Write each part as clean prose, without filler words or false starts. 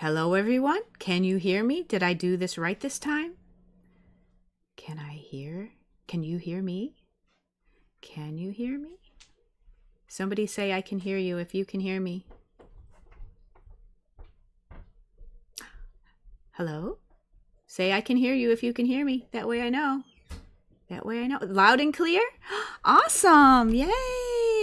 Hello, everyone. Can you hear me? Did I do this right this time? Can I hear? Can you hear me? Can you hear me? Somebody say I can hear you if you can hear me. Hello? Say I can hear you if you can hear me. That way I know. That way I know. Loud and clear? Awesome. Yay.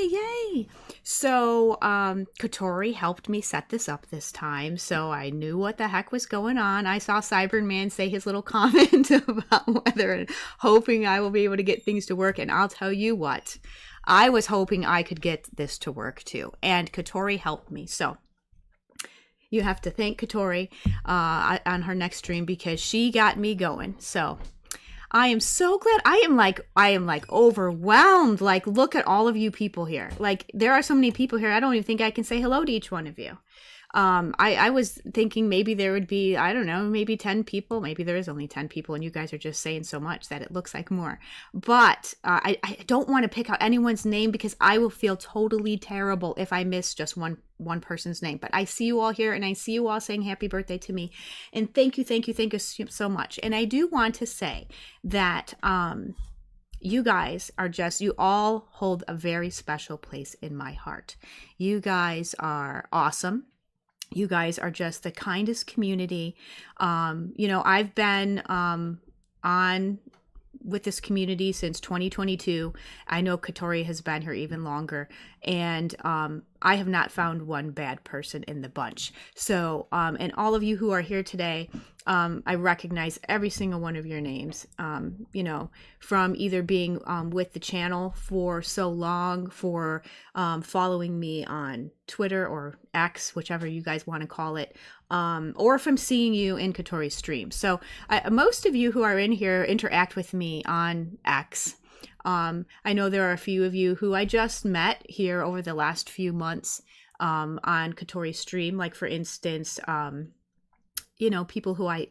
Yay. So Katori helped me set this up this time, so I knew what the heck was going on. I saw Cyberman say his little comment about whether hoping I will be able to get things to work, and I'll tell you what, I was hoping I could get this to work too, and Katori helped me. So you have to thank Katori on her next stream because she got me going. So I am so glad. I am like overwhelmed. Like, look at all of you people here. Like, there are so many people here. I don't even think I can say hello to each one of you. I was thinking maybe there would be, I don't know, maybe 10 people. Maybe there is only 10 people and you guys are just saying so much that it looks like more. But I don't want to pick out anyone's name because I will feel totally terrible if I miss just one person's name. But I see you all here and I see you all saying happy birthday to me. And thank you so much. And I do want to say that you guys are just, you all hold a very special place in my heart. You guys are awesome. You guys are just the kindest community. I've been on with this community since 2022. I know Katori has been here even longer, and I have not found one bad person in the bunch. So, and all of you who are here today, I recognize every single one of your names, from either being with the channel for so long, for following me on Twitter or X, whichever you guys want to call it, or from seeing you in Katori's stream. So most of you who are in here interact with me on X. I know there are a few of you who I just met here over the last few months on Katori's stream. Like, for instance, people who I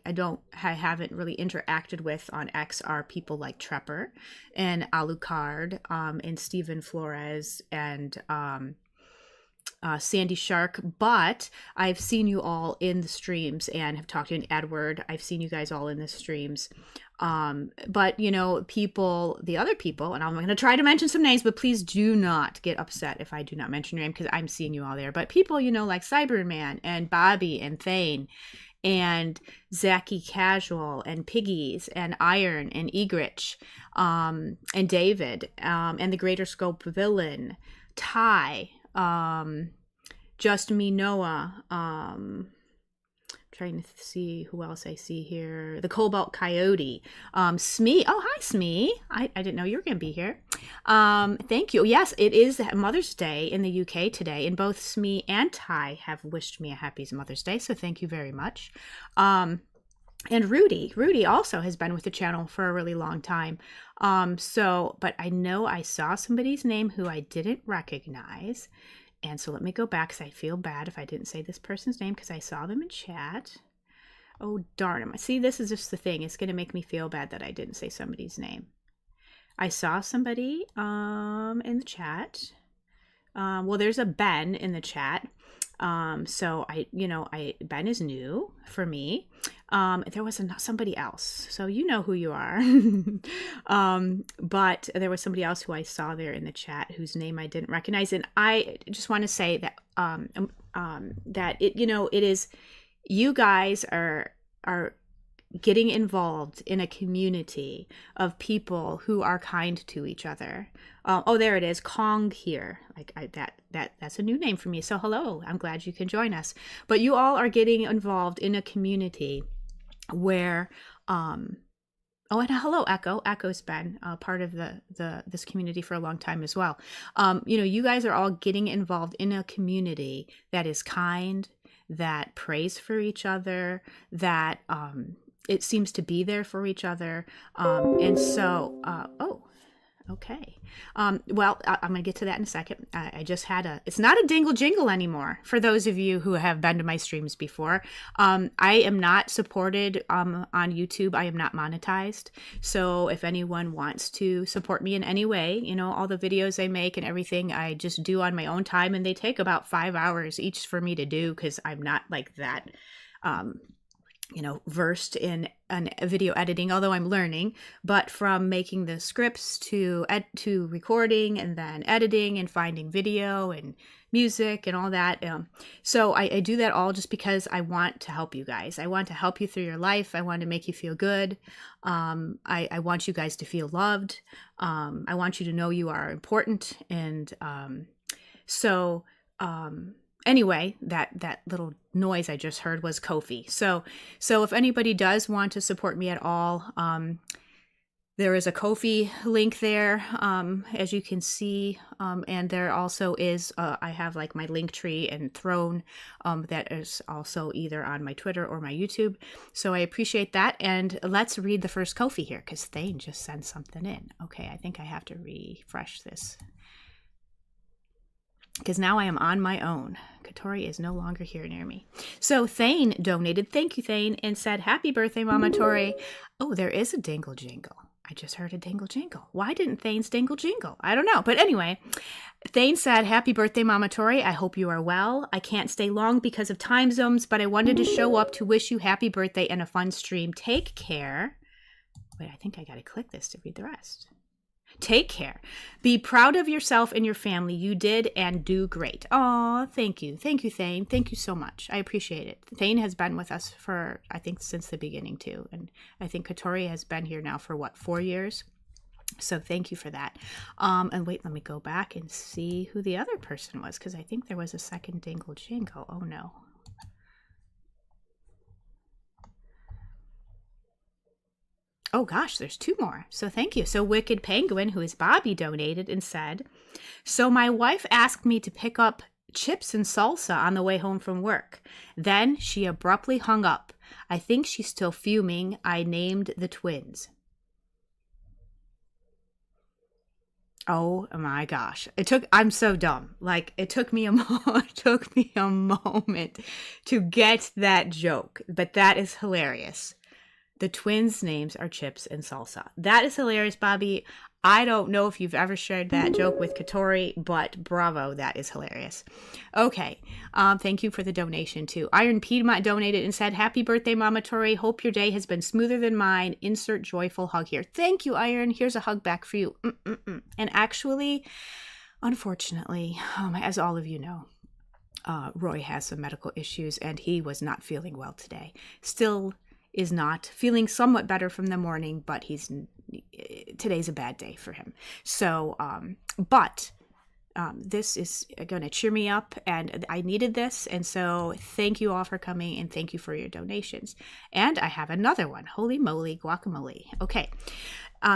haven't really interacted with on X are people like Trepper and Alucard and Stephen Flores and Sandy Shark, but I've seen you all in the streams and have talked to you in Edward. I've seen you guys all in the streams. But the other people, and I'm going to try to mention some names, but please do not get upset if I do not mention your name because I'm seeing you all there. But people, like Cyberman and Bobby and Thane and Zachy Casual and Piggies and Iron and Egrich, and David, and the Greater Scope Villain, Ty, Just Me Noah, trying to see who else I see here. The Cobalt Coyote, Smee. Oh, hi, Smee. I didn't know you were going to be here. Thank you. Yes, it is Mother's Day in the UK today, and both Smee and Ty have wished me a happy Mother's Day, so thank you very much. And Rudy also has been with the channel for a really long time. But I know I saw somebody's name who I didn't recognize. And so let me go back because I feel bad if I didn't say this person's name because I saw them in chat. Oh, darn. See, this is just the thing. It's going to make me feel bad that I didn't say somebody's name. I saw somebody in the chat. Well, there's a Ben in the chat. So Ben is new for me. There was somebody else, so you know who you are. But there was somebody else who I saw there in the chat whose name I didn't recognize. And I just want to say that, that it is, you guys are getting involved in a community of people who are kind to each other. Oh, there it is, Kong here. That's a new name for me. So hello, I'm glad you can join us. But you all are getting involved in a community where, and hello, Echo. Echo's been part of this community for a long time as well. You guys are all getting involved in a community that is kind, that prays for each other, that it seems to be there for each other. Okay. Well, I'm going to get to that in a second. I just had it's not a dingle jingle anymore. For those of you who have been to my streams before, I am not supported on YouTube. I am not monetized. So if anyone wants to support me in any way, all the videos I make and everything, I just do on my own time. And they take about 5 hours each for me to do because I'm not like that versed in video editing, although I'm learning, but from making the scripts to recording and then editing and finding video and music and all that. So I do that all just because I want to help you guys. I want to help you through your life. I want to make you feel good. I want you guys to feel loved. I want you to know you are important. And anyway, that little noise I just heard was Ko-fi. So if anybody does want to support me at all, there is a Ko-fi link there, as you can see. And there also is, I have like my link tree and throne, that is also either on my Twitter or my YouTube. So I appreciate that. And let's read the first Ko-fi here, because Thane just sent something in. Okay, I think I have to refresh this, because now I am on my own. Katori is no longer here near me. So Thane donated, thank you Thane, and said, happy birthday, Mama Tori. Oh, there is a dingle jingle. I just heard a dingle jingle. Why didn't Thane's dingle jingle? I don't know. But anyway, Thane said, happy birthday, Mama Tori. I hope you are well. I can't stay long because of time zones, but I wanted to show up to wish you happy birthday and a fun stream. Take care. Wait, I think I got to click this to read the rest. Take care. Be proud of yourself and your family. You did and do great. Oh, thank you. Thank you, Thane. Thank you so much. I appreciate it. Thane has been with us for, I think, since the beginning too. And I think Katori has been here now for 4 years? So thank you for that. And wait, let me go back and see who the other person was, because I think there was a second dingle jingle. Oh no. Oh gosh, there's 2 more. So thank you. So Wicked Penguin, who is Bobby, donated and said, so my wife asked me to pick up chips and salsa on the way home from work. Then she abruptly hung up. I think she's still fuming. I named the twins. Oh my gosh. I'm so dumb. Like it took me a moment to get that joke, but that is hilarious. The twins' names are Chips and Salsa. That is hilarious, Bobby. I don't know if you've ever shared that joke with Katori, but bravo, that is hilarious. Okay, thank you for the donation too. Iron Piedmont donated and said, happy birthday, Mama Tori. Hope your day has been smoother than mine. Insert joyful hug here. Thank you, Iron. Here's a hug back for you. And actually, unfortunately, as all of you know, Roy has some medical issues and he was not feeling well today. Still is not feeling somewhat better from the morning, but today's a bad day for him. So, but this is going to cheer me up, and I needed this. And so thank you all for coming, and thank you for your donations. And I have another one. Holy moly, guacamole. Okay.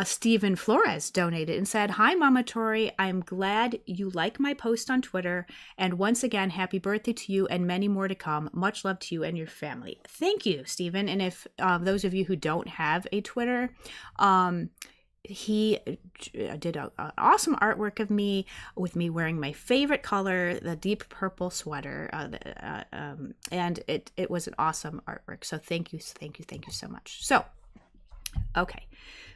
Stephen Flores donated and said, hi, Mama Tori. I'm glad you like my post on Twitter. And once again, happy birthday to you and many more to come. Much love to you and your family. Thank you, Stephen. And if those of you who don't have a Twitter, he did an awesome artwork of me with me wearing my favorite color, the deep purple sweater. And it was an awesome artwork. So thank you so much. So, okay.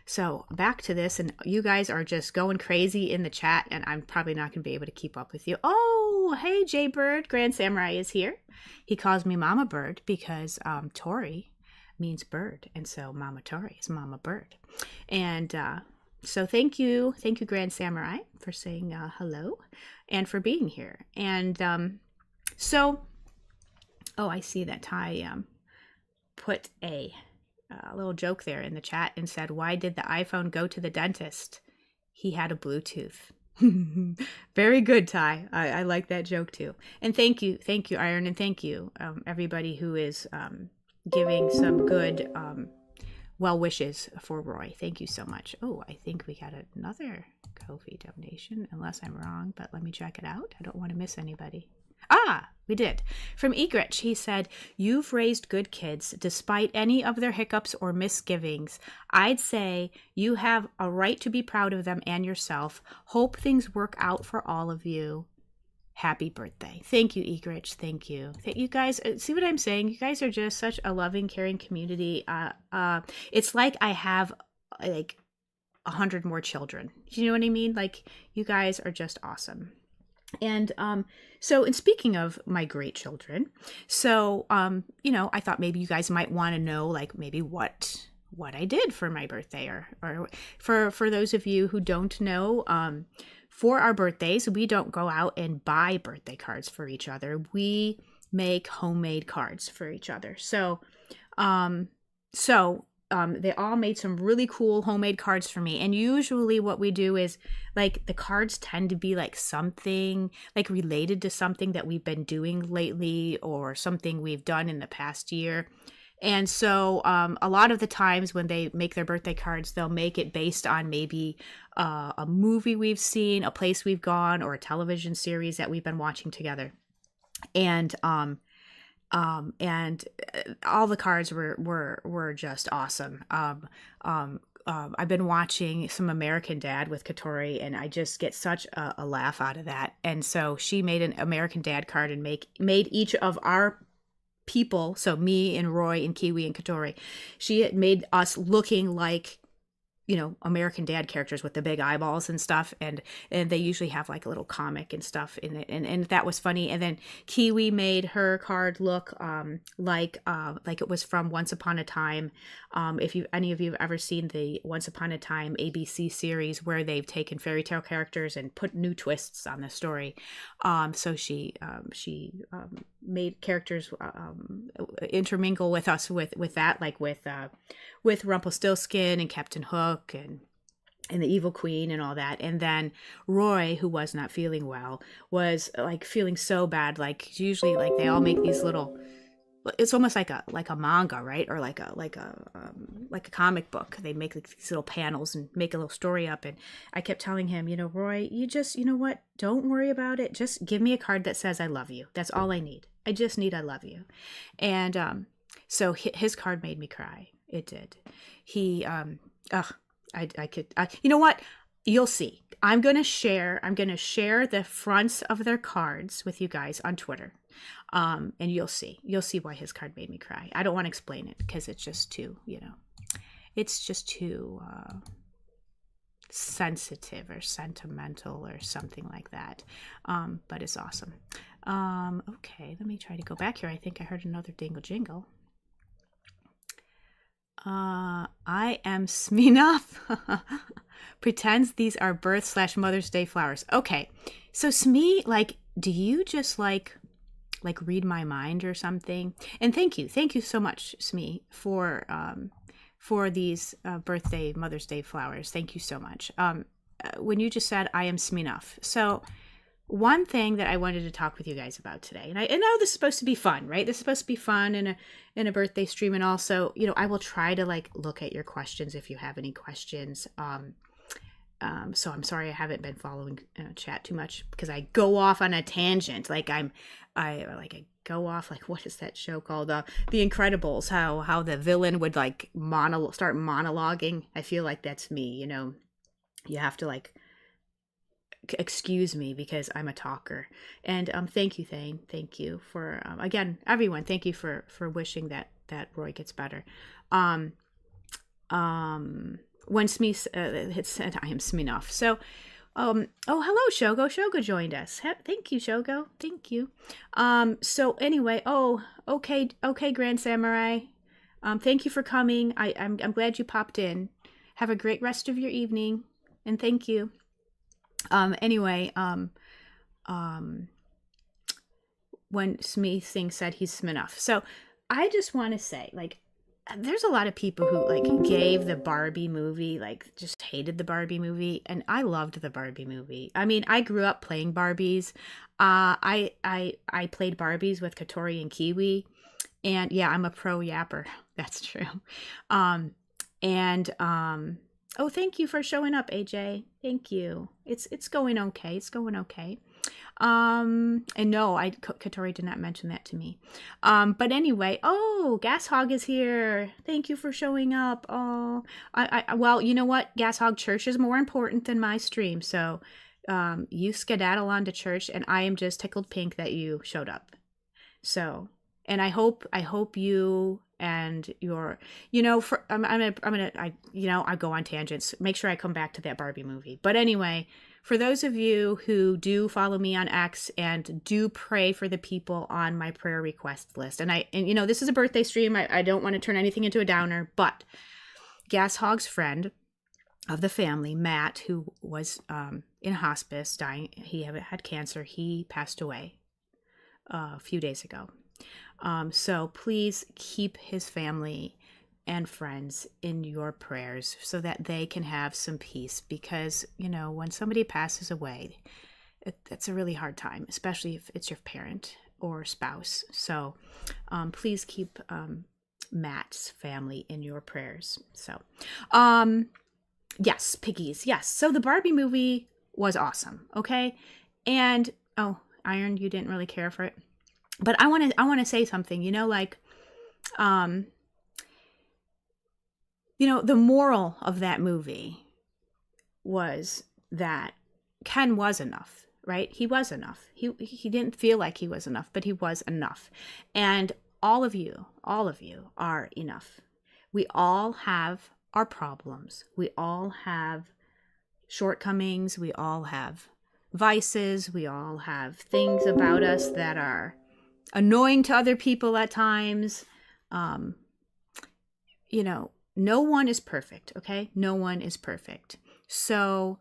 So back to this, and you guys are just going crazy in the chat, and I'm probably not going to be able to keep up with you. Oh, hey, Jay Bird, Grand Samurai is here. He calls me Mama Bird because Tori means bird, and so Mama Tori is Mama Bird. And so thank you, Grand Samurai, for saying hello and for being here. And I see that Ty put a little joke there in the chat and said, why did the iPhone go to the dentist? He had a Bluetooth. Very good, Ty. I like that joke too. And thank you, Iron, and thank you, everybody who is giving some good well wishes for Roy. Thank you so much. Oh, I think we got another Ko-fi donation, unless I'm wrong, but let me check it out. I don't want to miss anybody. Ah, we did. From Egrich, he said, you've raised good kids despite any of their hiccups or misgivings. I'd say you have a right to be proud of them and yourself. Hope things work out for all of you. Happy birthday. Thank you, Egrich. Thank you. You guys, see what I'm saying? You guys are just such a loving, caring community. It's like I have like 100 more children. Do you know what I mean? Like, you guys are just awesome. And so, and speaking of my great children, so I thought maybe you guys might want to know, like, maybe what I did for my birthday, or for those of you who don't know, for our birthdays, we don't go out and buy birthday cards for each other. We make homemade cards for each other. Um, they all made some really cool homemade cards for me. And usually what we do is, like, the cards tend to be like something like related to something that we've been doing lately or something we've done in the past year. And so a lot of the times when they make their birthday cards, they'll make it based on maybe a movie we've seen, a place we've gone, or a television series that we've been watching together. And all the cards were just awesome. I've been watching some American Dad with Katori, and I just get such a laugh out of that. And so she made an American Dad card and made each of our people, so me and Roy and Kiwi and Katori, she had made us looking like, American Dad characters with the big eyeballs and stuff, and they usually have like a little comic and stuff in it, and that was funny. And then Kiwi made her card look like it was from Once Upon a Time. If any of you have ever seen the Once Upon a Time ABC series, where they've taken fairy tale characters and put new twists on the story, so she made characters intermingle with us with that, like with Rumpelstiltskin and Captain Hook and the Evil Queen and all that. And then Roy, who was not feeling well, was like feeling so bad. Like, usually, like, they all make these little, it's almost like a manga, right? Or like a comic book. They make like these little panels and make a little story up. And I kept telling him, Roy, you just, what? Don't worry about it. Just give me a card that says I love you. That's all I need. I just need I love you. And so his card made me cry. It did. He I could, you know what? You'll see. I'm going to share the fronts of their cards with you guys on Twitter. And you'll see why his card made me cry. I don't want to explain it because it's just too, sensitive or sentimental or something like that. But it's awesome. Okay, let me try to go back here. I think I heard another dingle jingle. I am Smeenoff. Pretends these are birth/Mother's Day flowers. Okay, so Smee, like, do you just like read my mind or something? And thank you so much, Smee, for these birthday Mother's Day flowers. Thank you so much. When you just said I am Smeenoff, so one thing that I wanted to talk with you guys about today, and I know this is supposed to be fun, right? This is supposed to be fun in a birthday stream, and also, I will try to like look at your questions if you have any questions. So I'm sorry I haven't been following chat too much because I go off on a tangent. Like I go off, like, what is that show called? The Incredibles. How the villain would like start monologuing. I feel like that's me. You have to like excuse me because I'm a talker. And thank you, Thane. Thank you for again, everyone. Thank you for wishing that Roy gets better. When Smee it said I am Smeenoff. So oh, hello, Shogo. Shogo joined us. Thank you, Shogo. Thank you. So anyway, okay, Grand Samurai. Thank you for coming. I'm glad you popped in. Have a great rest of your evening, and thank you. Anyway, when Smee Singh said he's Smeenoff. So I just want to say, like, there's a lot of people who like gave the Barbie movie, like, just hated the Barbie movie, and I loved the Barbie movie. I mean, I grew up playing Barbies. I played Barbies with Katori and Kiwi, and yeah, I'm a pro yapper. That's true. Oh, thank you for showing up, AJ. Thank you. It's going okay. It's going okay. And no, Katori did not mention that to me. But anyway, Gas Hog is here. Thank you for showing up. Oh, well, you know what? Gas Hog, church is more important than my stream. So, you skedaddle on to church, and I am just tickled pink that you showed up. So, and I hope you and your, I go on tangents. Make sure I come back to that Barbie movie. But anyway, for those of you who do follow me on X and do pray for the people on my prayer request list, and this is a birthday stream. I don't want to turn anything into a downer, but Gas Hog's friend of the family, Matt, who was in hospice, dying, he had cancer. He passed away a few days ago. So please keep his family and friends in your prayers so that they can have some peace, because, when somebody passes away, it's a really hard time, especially if it's your parent or spouse. So please keep Matt's family in your prayers. So, yes, piggies. Yes. So the Barbie movie was awesome. Okay. And, Iron, you didn't really care for it, but I want to say something, the moral of that movie was that Ken was enough, right? He was enough. He didn't feel like he was enough, but he was enough. And all of you are enough. We all have our problems. We all have shortcomings. We all have vices. We all have things about us that are annoying to other people at times. No one is perfect, okay? No one is perfect. So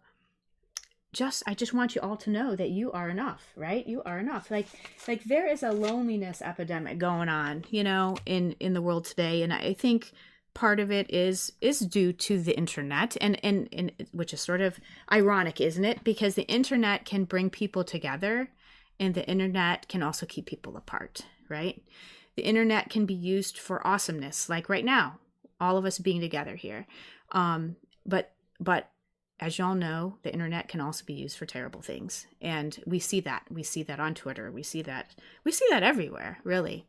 I just want you all to know that you are enough, right? You are enough. Like there is a loneliness epidemic going on, in the world today. And I think part of it is due to the internet, and which is sort of ironic, isn't it? Because the internet can bring people together, and the internet can also keep people apart, right? The internet can be used for awesomeness, like right now, all of us being together here. But as y'all know, the internet can also be used for terrible things. And we see that. We see that on Twitter. We see that everywhere, really.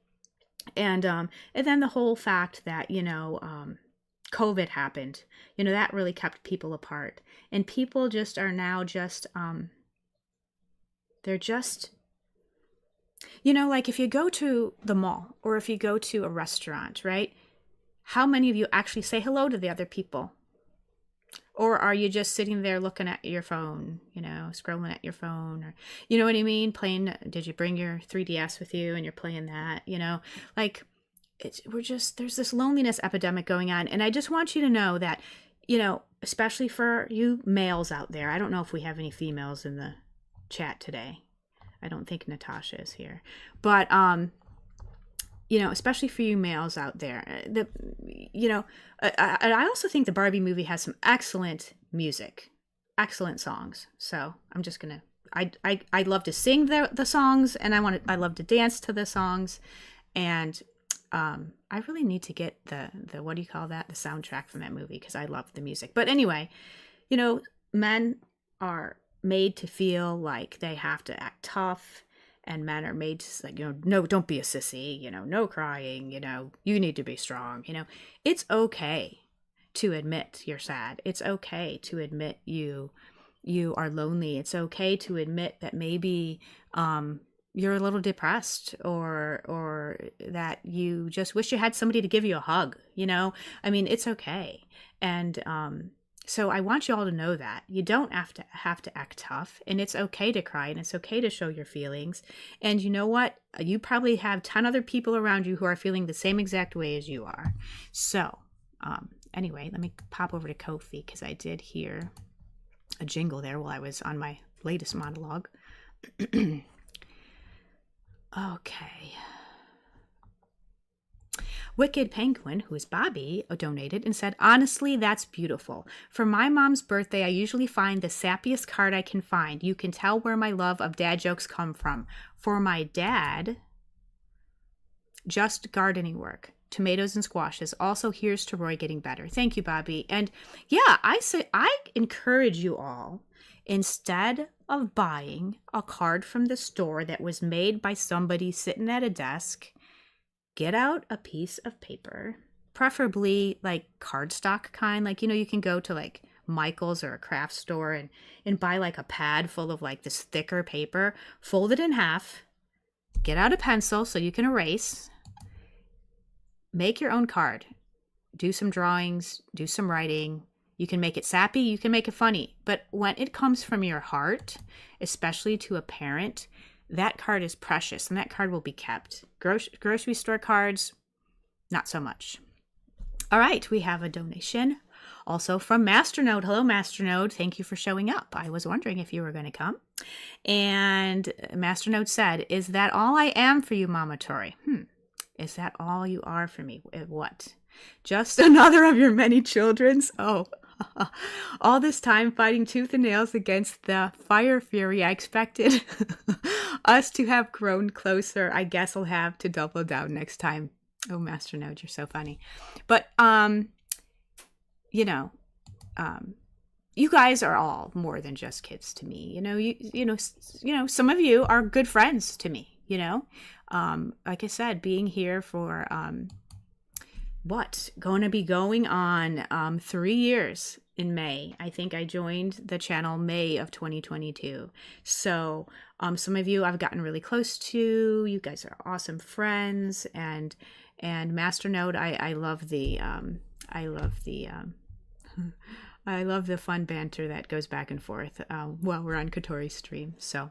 And then the whole fact that, COVID happened, that really kept people apart. And people just are now they're just, like if you go to the mall or if you go to a restaurant, right? How many of you actually say hello to the other people? Or are you just sitting there looking at your phone, scrolling at your phone, or, you know what I mean? Did you bring your 3DS with you and you're playing that, there's this loneliness epidemic going on. And I just want you to know that, especially for you males out there, I don't know if we have any females in the chat today. I don't think Natasha is here, but, especially for you males out there, I also think the Barbie movie has some excellent music, excellent songs. So I'm just gonna, I love to sing the songs, and I love to dance to the songs, and I really need to get the what do you call that? The soundtrack from that movie, because I love the music. But anyway, men are made to feel like they have to act tough. And men are made to, like, no, don't be a sissy, no crying, you need to be strong, It's okay to admit you're sad. It's okay to admit you are lonely. It's okay to admit that maybe you're a little depressed, or that you just wish you had somebody to give you a hug, it's okay. And so I want you all to know that you don't have to act tough, and it's okay to cry, and it's okay to show your feelings. And you know what? You probably have 10 other people around you who are feeling the same exact way as you are. So anyway, let me pop over to Ko-fi, because I did hear a jingle there while I was on my latest monologue. Okay. Wicked Penguin, who is Bobby, donated and said, honestly, that's beautiful. For my mom's birthday, I usually find the sappiest card I can find. You can tell where my love of dad jokes come from. For my dad, just gardening work, tomatoes and squashes. Also, here's to Roy getting better. Thank you, Bobby. And yeah, I encourage you all, instead of buying a card from the store that was made by somebody sitting at a desk, get out a piece of paper, preferably like cardstock kind. Like, you can go to like Michael's or a craft store and buy like a pad full of like this thicker paper, fold it in half, get out a pencil so you can erase, make your own card, do some drawings, do some writing. You can make it sappy, you can make it funny. But when it comes from your heart, especially to a parent, that card is precious and that card will be kept. Grocery store cards, not so much. All right, we have a donation also from Masternode. Hello, Masternode. Thank you for showing up. I was wondering if you were going to come. And Masternode said, is that all I am for you, Mama Tori? Is that all you are for me? What? Just another of your many children's? Oh, all this time fighting tooth and nails against the fire fury. I expected us to have grown closer. I guess I'll have to double down next time. Oh, Masternode, you're so funny. But, you guys are all more than just kids to me. Some of you are good friends to me, like I said, being here for, going to be going on 3 years in May. I think I joined the channel May of 2022. So some of you I've gotten really close to. You guys are awesome friends. And Masternode, I love the I love the fun banter that goes back and forth while we're on Katori's stream. So,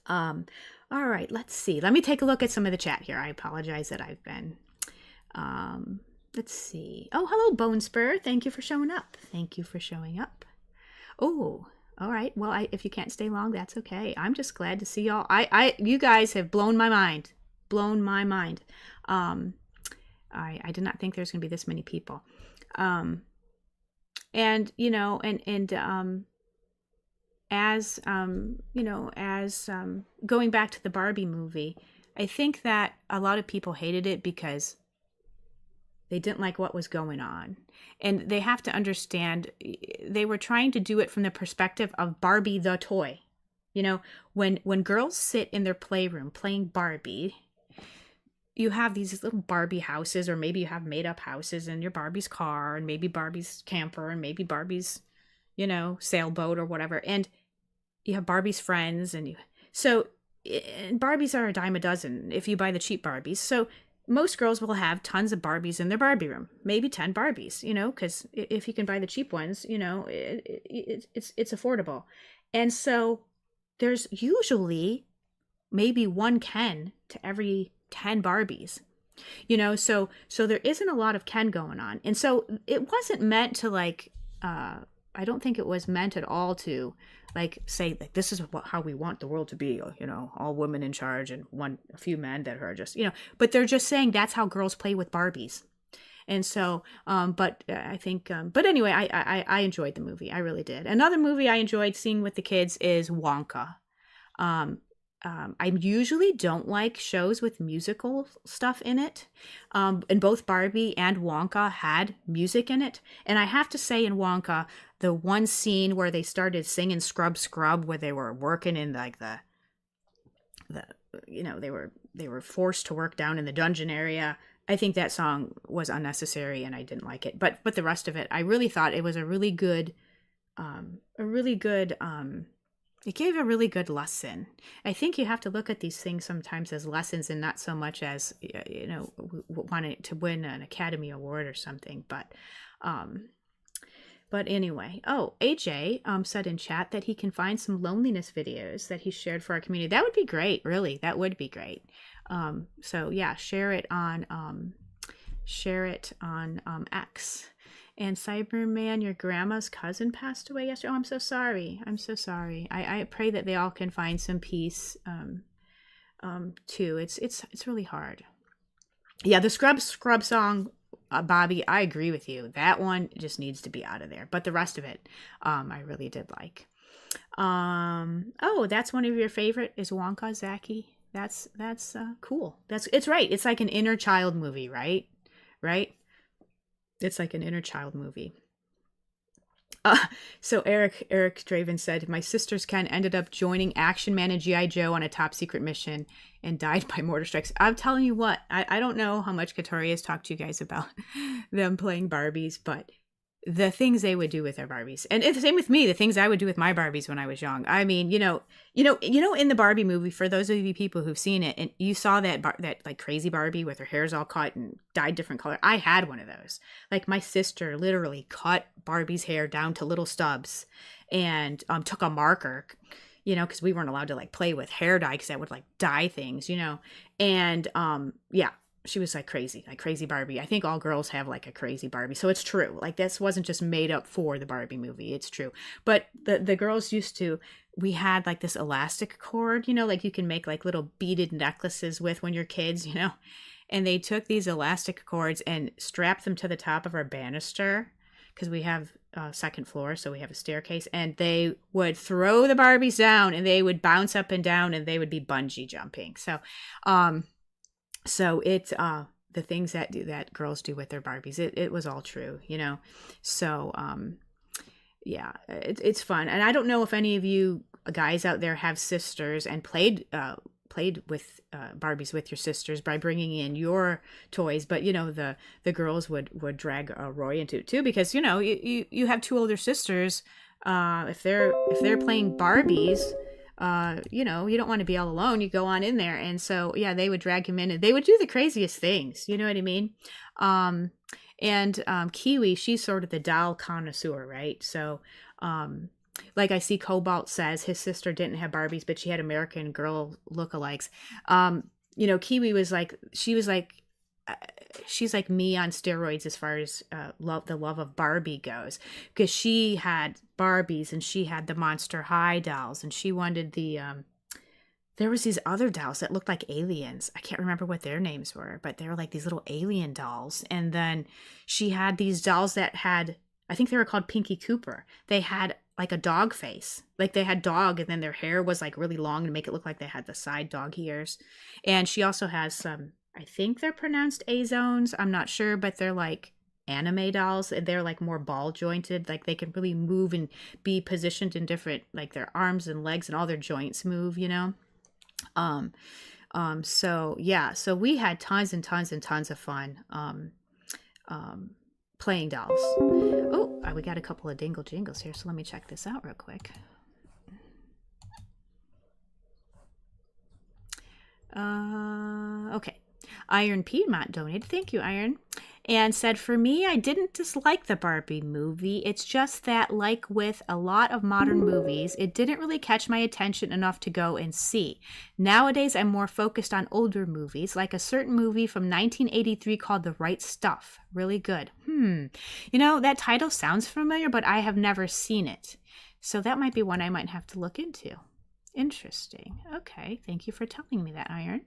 all right, let's see. Let me take a look at some of the chat here. I apologize that I've been, let's see. Oh, hello, Bone Spur. Thank you for showing up. Thank you for showing up. Oh, all right. Well, if you can't stay long, that's okay. I'm just glad to see y'all. You guys have blown my mind. Blown my mind. I did not think there's going to be this many people. As going back to the Barbie movie, I think that a lot of people hated it because they didn't like what was going on. And they have to understand, they were trying to do it from the perspective of Barbie the toy. When girls sit in their playroom playing Barbie, you have these little Barbie houses, or maybe you have made up houses in your Barbie's car, and maybe Barbie's camper, and maybe Barbie's, sailboat or whatever. And you have Barbie's friends. And Barbies are a dime a dozen if you buy the cheap Barbies. So most girls will have tons of Barbies in their Barbie room, maybe 10 Barbies, because if you can buy the cheap ones, it's affordable. And so there's usually maybe one Ken to every 10 Barbies, so there isn't a lot of Ken going on. And so it wasn't meant to I don't think it was meant at all to say this is how we want the world to be, all women in charge and a few men that are just, but they're just saying that's how girls play with Barbies. And so, but I think, but anyway, I enjoyed the movie. I really did. Another movie I enjoyed seeing with the kids is Wonka. I usually don't like shows with musical stuff in it. And both Barbie and Wonka had music in it. And I have to say in Wonka, the one scene where they started singing Scrub Scrub, where they were working in they were forced to work down in the dungeon area. I think that song was unnecessary and I didn't like it. But the rest of it, I really thought it was a really good, it gave a really good lesson. I think you have to look at these things sometimes as lessons and not so much as, wanting to win an Academy Award or something. But anyway, AJ said in chat that he can find some loneliness videos that he shared for our community. That would be great, really. That would be great. So yeah, share it on X. And Cyberman, your grandma's cousin passed away yesterday. Oh, I'm so sorry. I'm so sorry. I pray that they all can find some peace, too. It's really hard. Yeah, the Scrub song, Bobby, I agree with you. That one just needs to be out of there. But the rest of it, I really did like. That's one of your favorite is Wonka, Zachy. That's cool. It's right. It's like an inner child movie, right? Right? It's like an inner child movie. So Eric Draven said, my sister's Ken ended up joining Action Man and G.I. Joe on a top secret mission and died by mortar strikes. I'm telling you what, I don't know how much Katori has talked to you guys about them playing Barbies, but the things they would do with their Barbies, and it's the same with me. The things I would do with my Barbies when I was young. I mean, in the Barbie movie, for those of you people who've seen it, and you saw that like crazy Barbie with her hair's all cut and dyed different color. I had one of those. Like my sister literally cut Barbie's hair down to little stubs, and took a marker, because we weren't allowed to like play with hair dye because that would like dye things, and yeah. She was like crazy Barbie. I think all girls have like a crazy Barbie. So it's true. Like this wasn't just made up for the Barbie movie. It's true. But the girls we had like this elastic cord, like you can make like little beaded necklaces with when you're kids, and they took these elastic cords and strapped them to the top of our banister because we have second floor. So we have a staircase, and they would throw the Barbies down and they would bounce up and down and they would be bungee jumping. So it's the things that girls do with their Barbies. It was all true, So yeah, it's fun. And I don't know if any of you guys out there have sisters and played with Barbies with your sisters by bringing in your toys, but the girls would drag Roy into it too, because you have two older sisters. If they're playing Barbies, you don't want to be all alone. You go on in there. And so, yeah, they would drag him in and they would do the craziest things. You know what I mean? Kiwi, she's sort of the doll connoisseur, right? So, like I see Cobalt says his sister didn't have Barbies, but she had American Girl lookalikes. Kiwi was like, she's like me on steroids as far as the love of Barbie goes, because she had Barbies and she had the Monster High dolls, and she wanted there was these other dolls that looked like aliens. I can't remember what their names were, but they were like these little alien dolls. And then she had these dolls that had, I think they were called Pinky Cooper. They had like a dog face, like they had dog, and then their hair was like really long to make it look like they had the side dog ears. And she also has some, I think they're pronounced A-zones. I'm not sure, but they're like anime dolls. They're like more ball jointed. Like they can really move and be positioned in different, like their arms and legs and all their joints move, So yeah, so we had tons and tons and tons of fun, playing dolls. Oh, we got a couple of dingle jingles here. So let me check this out real quick. Okay. Iron Piedmont donated. Thank you, Iron. And said, for me, I didn't dislike the Barbie movie. It's just that, like with a lot of modern movies, it didn't really catch my attention enough to go and see. Nowadays, I'm more focused on older movies, like a certain movie from 1983 called The Right Stuff. Really good. That title sounds familiar, but I have never seen it. So that might be one I might have to look into. Interesting. Okay. Thank you for telling me that, Iron.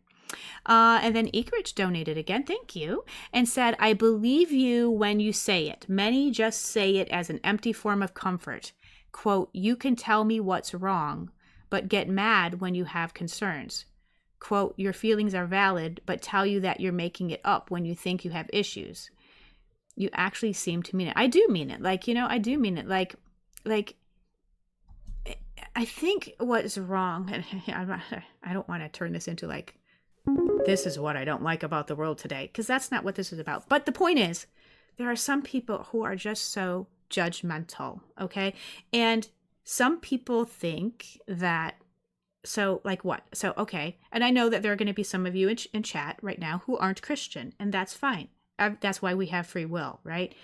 And then Ekrich donated again. Thank you. And said, I believe you when you say it. Many just say it as an empty form of comfort. Quote, you can tell me what's wrong, but get mad when you have concerns. Quote, your feelings are valid, but tell you that you're making it up when you think you have issues. You actually seem to mean it. I do mean it. I do mean it. Like, I think what's wrong, and I don't want to turn this into like, this is what I don't like about the world today, because that's not what this is about. But the point is, there are some people who are just so judgmental, okay? And some people think that, so like what? So, okay. And I know that there are going to be some of you in chat right now who aren't Christian, and that's fine. That's why we have free will, right?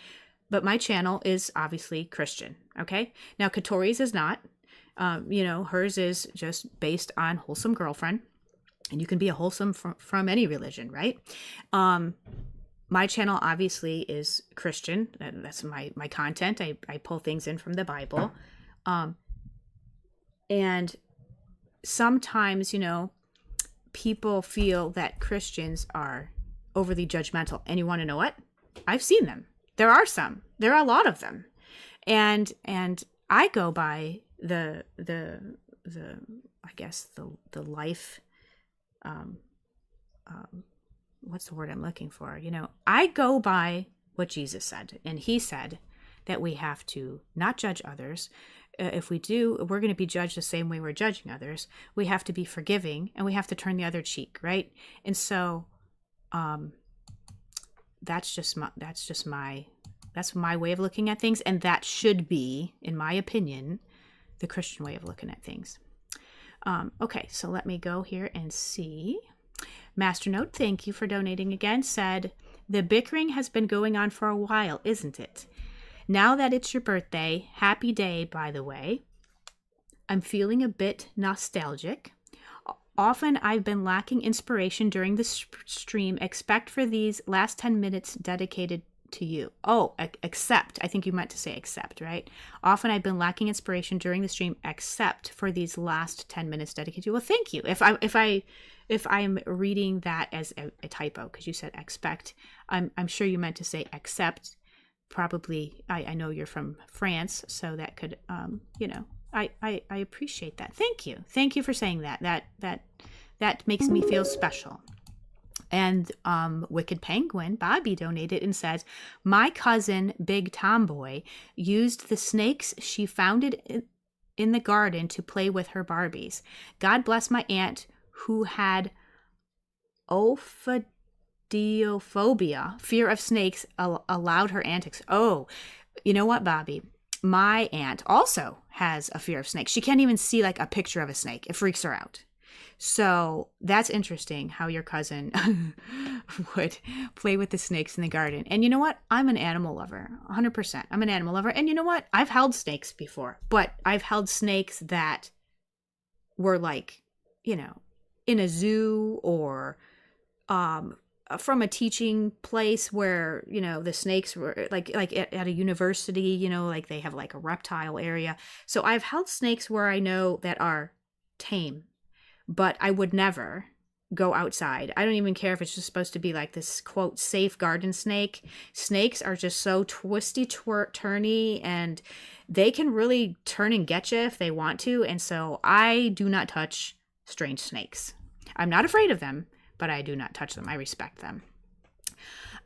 But my channel is obviously Christian, okay? Now, Katori's is not. Hers is just based on Wholesome Girlfriend. And you can be a wholesome from any religion, right? My channel obviously is Christian. That's my content. I pull things in from the Bible. And sometimes, people feel that Christians are overly judgmental. And you want to know what? I've seen them. There are some. There are a lot of them. And I go by the I guess the life, what's the word I'm looking for? I go by what Jesus said, and he said that we have to not judge others. If we do, we're going to be judged the same way we're judging others. We have to be forgiving, and we have to turn the other cheek, right? And so, that's just my That's my way of looking at things. And that should be, in my opinion, the Christian way of looking at things. Okay, so let me go here and see. Masternote, thank you for donating again, said, the bickering has been going on for a while, isn't it? Now that it's your birthday, happy day, by the way. I'm feeling a bit nostalgic. Often I've been lacking inspiration during the stream, except for these last 10 minutes dedicated to you. Oh, except. I think you meant to say except, right? Often I've been lacking inspiration during the stream, except for these last 10 minutes dedicated to you. Well, thank you. If I'm reading that as a typo, because you said expect, I'm sure you meant to say except. Probably, I know you're from France, so that could, I appreciate that. Thank you. Thank you for saying that. That makes me feel special. And Wicked Penguin, Bobby, donated and says, my cousin, Big Tomboy, used the snakes she found in the garden to play with her Barbies. God bless my aunt who had ophidiophobia, fear of snakes, allowed her antics. Oh, you know what, Bobby? My aunt also has a fear of snakes. She can't even see like a picture of a snake. It freaks her out. So that's interesting how your cousin would play with the snakes in the garden. And you know what? I'm an animal lover, 100%. I'm an animal lover. And you know what? I've held snakes before, but I've held snakes that were like, in a zoo or from a teaching place where, the snakes were like at a university, like they have like a reptile area. So I've held snakes where I know that are tame. But I would never go outside. I don't even care if it's just supposed to be like this, quote, safe garden snake. Snakes are just so twisty, turny, and they can really turn and get you if they want to. And so I do not touch strange snakes. I'm not afraid of them, but I do not touch them. I respect them.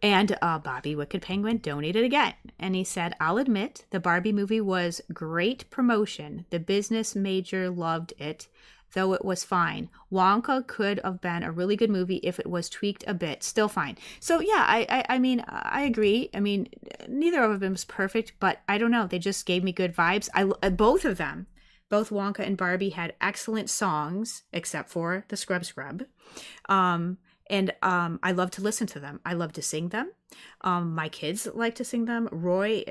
And Bobby Wicked Penguin donated again. And he said, I'll admit the Barbie movie was great promotion. The business major loved it, though it was fine. Wonka could have been a really good movie if it was tweaked a bit. Still fine. So yeah, I mean, I agree. I mean, neither of them was perfect, but I don't know. They just gave me good vibes. Both of them, both Wonka and Barbie, had excellent songs, except for the Scrub Scrub. And I love to listen to them. I love to sing them. My kids like to sing them. Roy,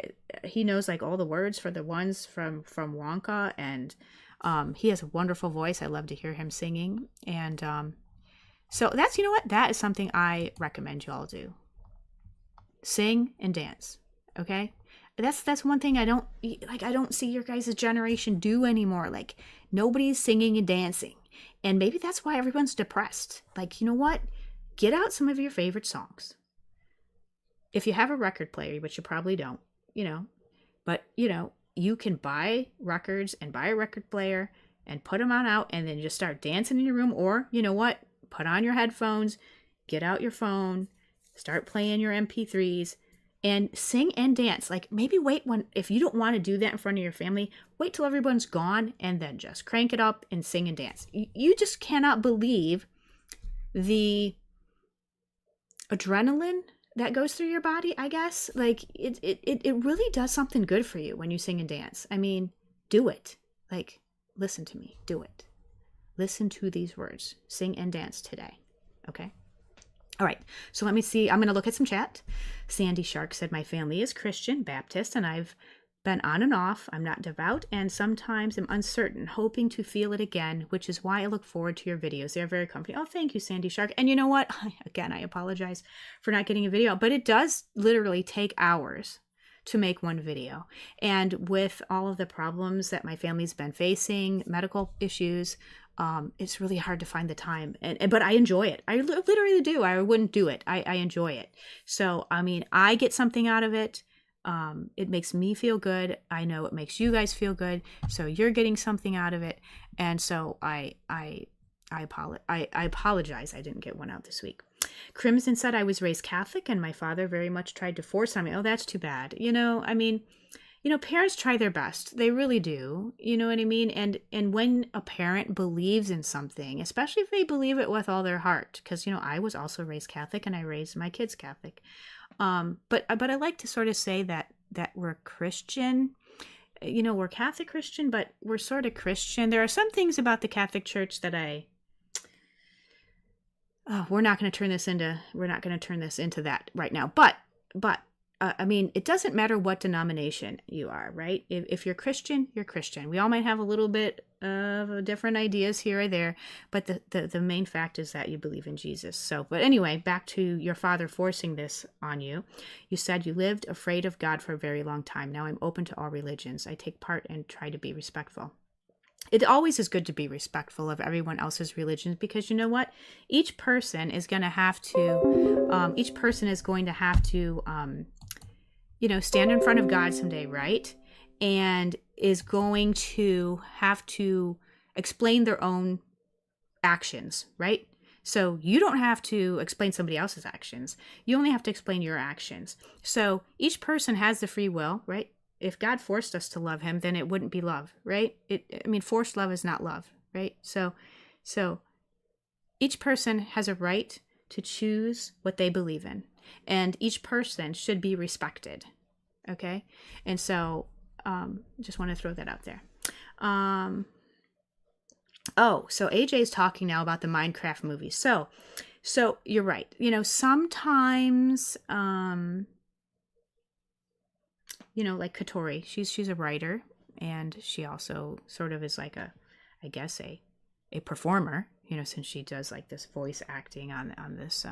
he knows like all the words for the ones from Wonka, and he has a wonderful voice. I love to hear him singing. And so that's, that is something I recommend you all do. Sing and dance. Okay? That's one thing I don't see your guys' generation do anymore. Like, nobody's singing and dancing. And maybe that's why everyone's depressed. Like, you know what? Get out some of your favorite songs. If you have a record player, which you probably don't, but, you can buy records and buy a record player and put them on out and then just start dancing in your room. Or, you know what? Put on your headphones, get out your phone, start playing your MP3s and sing and dance. Like, maybe if you don't want to do that in front of your family, wait till everyone's gone and then just crank it up and sing and dance. You just cannot believe the adrenaline that goes through your body, I guess. Like, it really does something good for you when you sing and dance. I mean, do it. Like, listen to me. Do it. Listen to these words. Sing and dance today. Okay? All right. So let me see. I'm going to look at some chat. Sandy Shark said, my family is Christian, Baptist, and I've been on and off. I'm not devout and sometimes am uncertain, hoping to feel it again, which is why I look forward to your videos. They're very comforting. Oh, thank you, Sandy Shark. And you know what? Again, I apologize for not getting a video, but it does literally take hours to make one video. And with all of the problems that my family's been facing, medical issues, it's really hard to find the time. But I enjoy it. I literally do. I wouldn't do it. I enjoy it. So, I mean, I get something out of it. It makes me feel good. I know it makes you guys feel good. So you're getting something out of it. And so I apologize. I didn't get one out this week. Crimson said, I was raised Catholic and my father very much tried to force on me. Oh, that's too bad. I mean, parents try their best. They really do. You know what I mean? And when a parent believes in something, especially if they believe it with all their heart, because, I was also raised Catholic and I raised my kids Catholic. But I like to sort of say that that we're Christian. You know, we're Catholic Christian, but we're sort of Christian. There are some things about the Catholic Church that we're not going to turn this into that right now. But I mean, it doesn't matter what denomination you are, right? If you're Christian, you're Christian. We all might have a little bit of different ideas here or there, but the main fact is that you believe in Jesus. So, but anyway, back to your father forcing this on you. You said you lived afraid of God for a very long time. Now I'm open to all religions. I take part and try to be respectful. It always is good to be respectful of everyone else's religions, because you know what? Each person is going to have to, stand in front of God someday, right? And is going to have to explain their own actions, right? So you don't have to explain somebody else's actions. You only have to explain your actions. So each person has the free will, right? If God forced us to love him, then it wouldn't be love, right? Forced love is not love, right? So each person has a right to choose what they believe in, and each person should be respected. Okay. And so, just want to throw that out there. So AJ is talking now about the Minecraft movie. So you're right. You know, sometimes, like Katori, she's a writer, and she also sort of is like a performer, since she does like this voice acting on this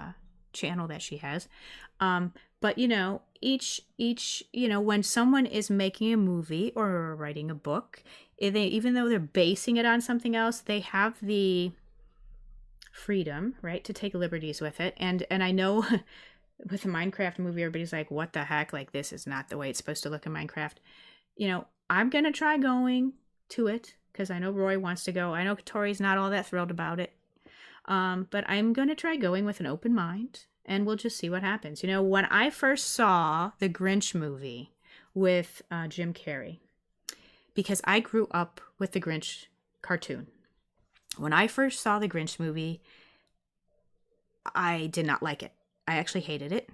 channel that she has. But each when someone is making a movie or writing a book, even though they're basing it on something else, they have the freedom, right, to take liberties with it. And I know with the Minecraft movie, everybody's like, what the heck? Like, this is not the way it's supposed to look in Minecraft. I'm going to try going to it because I know Roy wants to go. I know Katori's not all that thrilled about it. But I'm going to try going with an open mind, and we'll just see what happens. When I first saw the Grinch movie with Jim Carrey, because I grew up with the Grinch cartoon. When I first saw the Grinch movie, I did not like it. I actually hated it.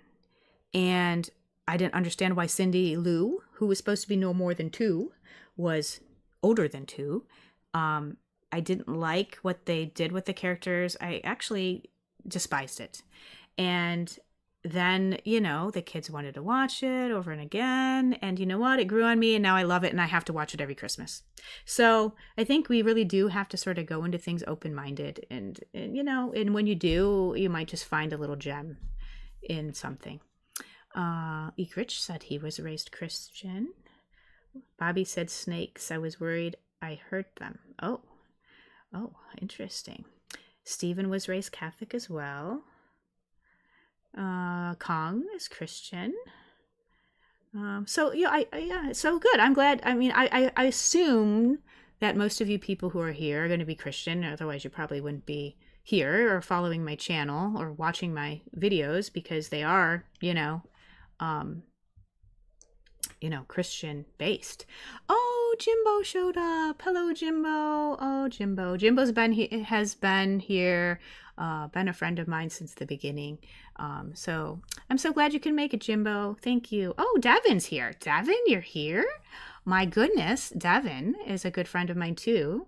And I didn't understand why Cindy Lou, who was supposed to be no more than 2, was older than 2. I didn't like what they did with the characters. I actually despised it. And then, the kids wanted to watch it over and again. And you know what? It grew on me, and now I love it, and I have to watch it every Christmas. So I think we really do have to sort of go into things open-minded. And when you do, you might just find a little gem in something. Ekrich said he was raised Christian. Bobby said snakes. I was worried I hurt them. Oh, interesting. Stephen was raised Catholic as well. Kong is Christian. So good. I'm glad. I assume that most of you people who are here are going to be Christian. Otherwise, you probably wouldn't be here or following my channel or watching my videos, because they are, Christian based. Oh, Jimbo showed up. Hello, Jimbo. Oh, Jimbo. Jimbo's has been here, been a friend of mine since the beginning. So I'm so glad you can make it, Jimbo. Thank you. Oh, Devin's here. Devin, you're here? My goodness, Devin is a good friend of mine too.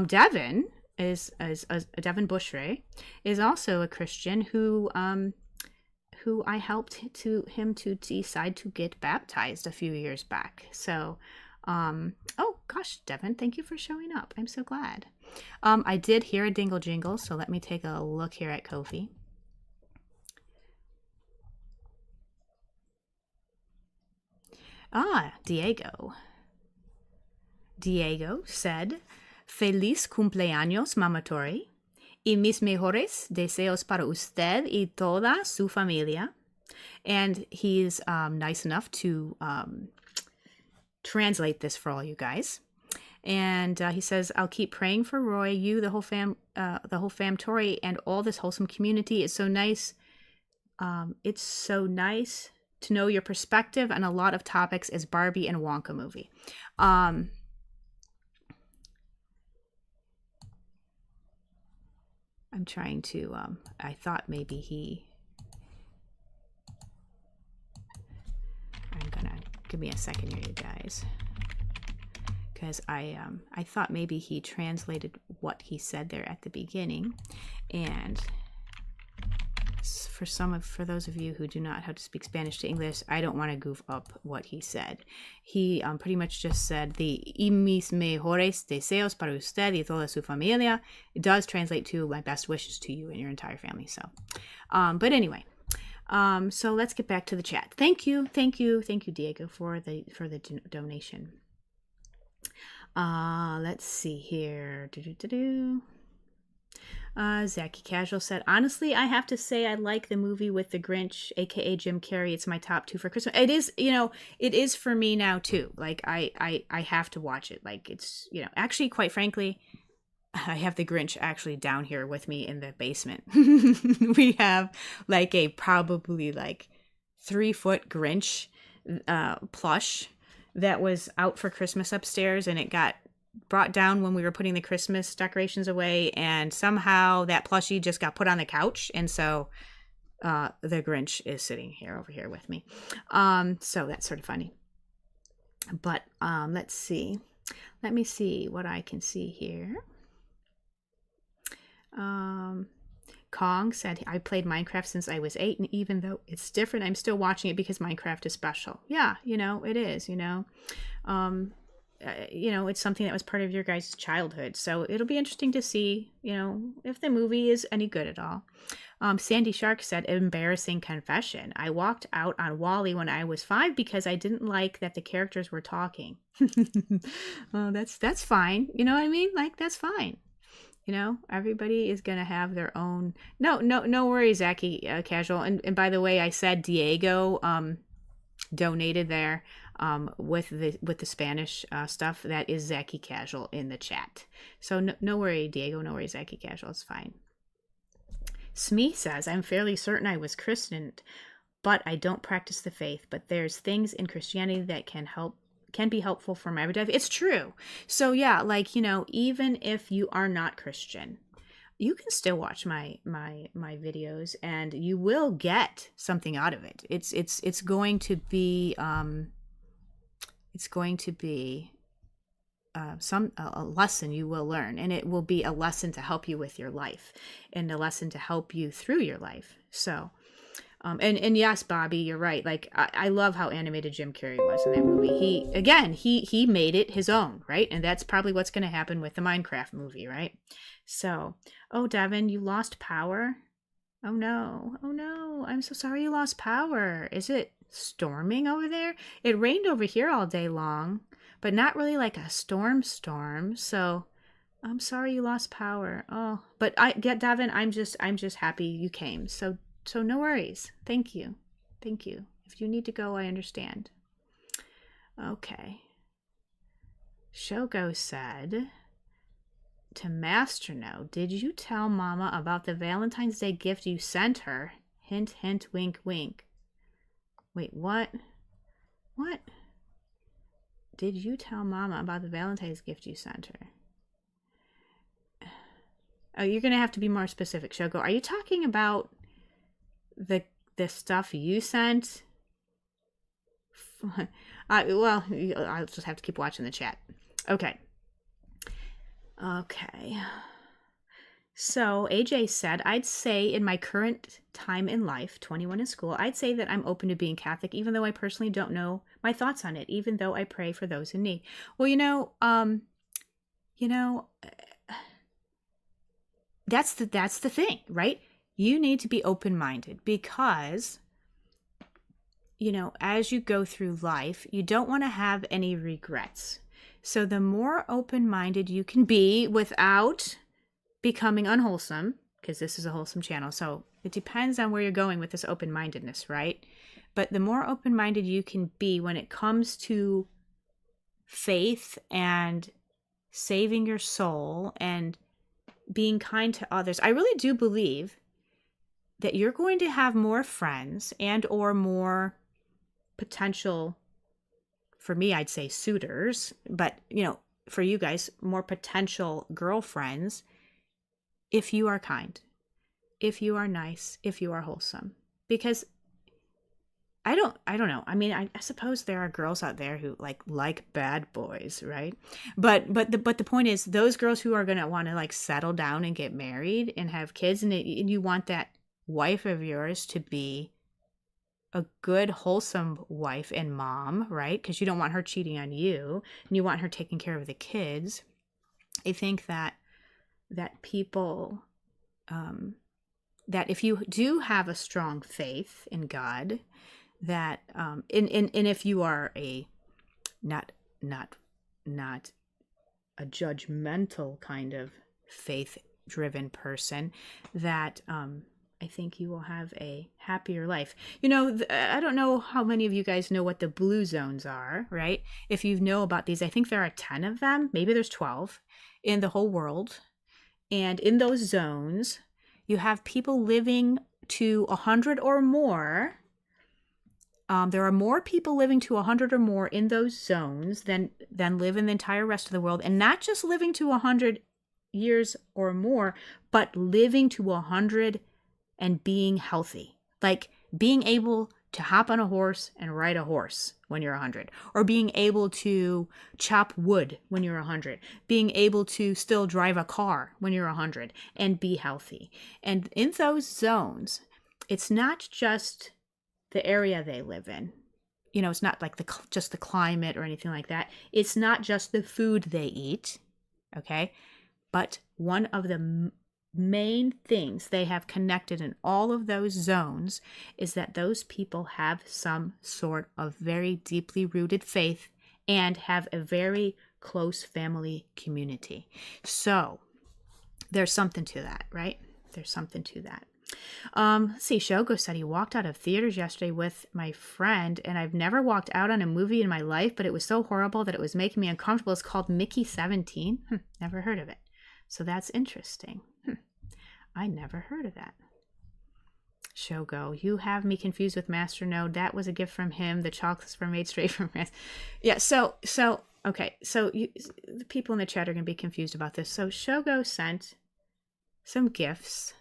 Devin is Devin Bushray is also a Christian who I helped him to decide to get baptized a few years back. So, oh gosh, Devin, thank you for showing up. I'm so glad. I did hear a dingle jingle, so let me take a look here at Kofi. Diego. Diego said, Feliz cumpleaños, Mama Tori. Y mis mejores deseos para usted y toda su familia. And he's nice enough to translate this for all you guys. And he says, I'll keep praying for Roy, you, the whole fam Tori, and all this wholesome community. It's so nice. It's so nice to know your perspective on a lot of topics as Barbie and Wonka movie. I'm trying to, I thought maybe me a second here, you guys, because I thought maybe he translated what he said there at the beginning, and for those of you who do not know how to speak Spanish to English, I don't want to goof up what he said. He pretty much just said y mis mejores deseos para usted y toda su familia. It does translate to my best wishes to you and your entire family. So, but anyway, so let's get back to the chat. Thank you, Diego, for the donation. Let's see here. Zachy Casual said, honestly, I have to say I like the movie with the Grinch, aka Jim Carrey. It's my top 2 for Christmas. It is, it is for me now too. Like I have to watch it. Like it's, actually, quite frankly, I have the Grinch actually down here with me in the basement. We have like a probably like 3-foot Grinch plush that was out for Christmas upstairs, and it got brought down when we were putting the Christmas decorations away, and somehow that plushie just got put on the couch, and so the Grinch is sitting over here with me. So that's sort of funny. But let's see. Let me see what I can see here. Kong said, I played Minecraft since I was 8, and even though it's different, I'm still watching it because Minecraft is special. Yeah, it is, it's something that was part of your guys' childhood. So it'll be interesting to see, if the movie is any good at all. Sandy Shark said, embarrassing confession. I walked out on Wall-E when I was 5 because I didn't like that the characters were talking. Well, that's fine. You know what I mean? Like, that's fine. Everybody is going to have their own. No worries, Zachy Casual. And by the way, I said Diego donated there with the Spanish stuff. That is Zachy Casual in the chat. So no worry, Diego. No worry, Zachy Casual. It's fine. Smee says, I'm fairly certain I was christened, but I don't practice the faith. But there's things in Christianity that can be helpful for my everyday life. It's true. So yeah, like, even if you are not Christian, you can still watch my videos and you will get something out of it. It's going to be a lesson you will learn, and it will be a lesson to help you with your life and a lesson to help you through your life. So and yes, Bobby, you're right. Like I love how animated Jim Carrey was in that movie. He made it his own, right? And that's probably what's going to happen with the Minecraft movie, right? So, oh, Devin, you lost power. Oh no, I'm so sorry you lost power. Is it storming over there? It rained over here all day long, but not really like a storm. So I'm sorry you lost power. Oh, but Devin, I'm just happy you came. So no worries. Thank you. If you need to go, I understand. Okay. Shogo said to Master No, did you tell Mama about the Valentine's Day gift you sent her? Hint, hint, wink, wink. Wait, what? What? Did you tell Mama about the Valentine's gift you sent her? Oh, you're going to have to be more specific, Shogo. Are you talking about the stuff you sent? Well, I'll just have to keep watching the chat. Okay. So AJ said, I'd say in my current time in life, 21 in school, I'd say that I'm open to being Catholic, even though I personally don't know my thoughts on it, even though I pray for those in need. Well, that's the thing, right? You need to be open-minded because, as you go through life, you don't want to have any regrets. So the more open-minded you can be without becoming unwholesome, because this is a wholesome channel, so it depends on where you're going with this open-mindedness, right? But the more open-minded you can be when it comes to faith and saving your soul and being kind to others, I really do believe that you're going to have more friends and or more potential, for me, I'd say suitors, but, for you guys, more potential girlfriends if you are kind, if you are nice, if you are wholesome. Because I don't know. I mean, I suppose there are girls out there who like bad boys, right? But the point is, those girls who are gonna want to like settle down and get married and have kids, and you want that wife of yours to be a good, wholesome wife and mom, right? Because you don't want her cheating on you, and you want her taking care of the kids. I think that people, that if you do have a strong faith in God, that and if you are a not not not a judgmental kind of faith driven person, that I think you will have a happier life. I don't know how many of you guys know what the blue zones are, right? If you know about these, I think there are 10 of them, maybe there's 12 in the whole world. And in those zones, you have people living to 100 or more. There are more people living to 100 or more in those zones than live in the entire rest of the world. And not just living to 100 years or more, but living to 100 and being healthy. Like being able to hop on a horse and ride a horse when you're 100. Or being able to chop wood when you're 100. Being able to still drive a car when you're 100 and be healthy. And in those zones, it's not just the area they live in. It's not like just the climate or anything like that. It's not just the food they eat, okay? But one of the main things they have connected in all of those zones is that those people have some sort of very deeply rooted faith and have a very close family community. So there's something to that, right? There's something to that. Let's see. Shogo said he walked out of theaters yesterday with my friend, and I've never walked out on a movie in my life, but it was so horrible that it was making me uncomfortable. It's called Mickey 17. Never heard of it. So that's interesting. I never heard of that. Shogo, you have me confused with Master Node. That was a gift from him. The chocolates were made straight from France. Yeah. So okay. So the people in the chat are going to be confused about this. So Shogo sent some gifts.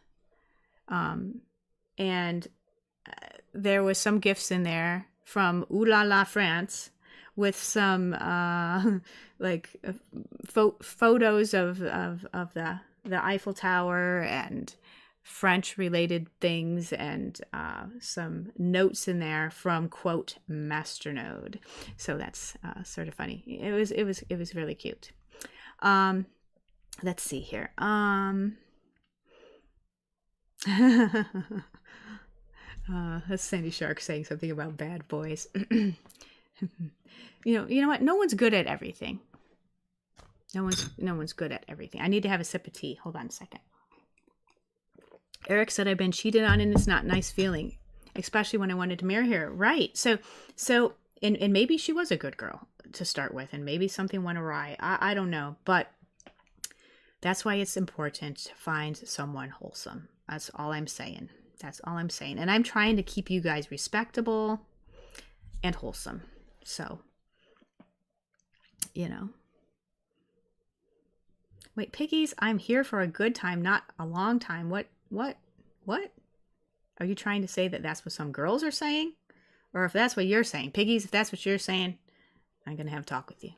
And there was some gifts in there from Ooh La La France with some photos of the Eiffel Tower and French related things, and some notes in there from quote Masternode. So that's sort of funny. It was really cute. Let's see here. That's Sandy Shark saying something about bad boys. You know what? No one's good at everything. No one's good at everything. I need to have a sip of tea. Hold on a second. Eric said I've been cheated on and it's not a nice feeling, especially when I wanted to marry her. Right. So and maybe she was a good girl to start with, and maybe something went awry. I don't know, but that's why it's important to find someone wholesome. That's all I'm saying. And I'm trying to keep you guys respectable and wholesome. So, Wait, piggies, I'm here for a good time, not a long time. What? Are you trying to say that that's what some girls are saying? Or if that's what you're saying, piggies, if that's what you're saying, I'm going to have a talk with you.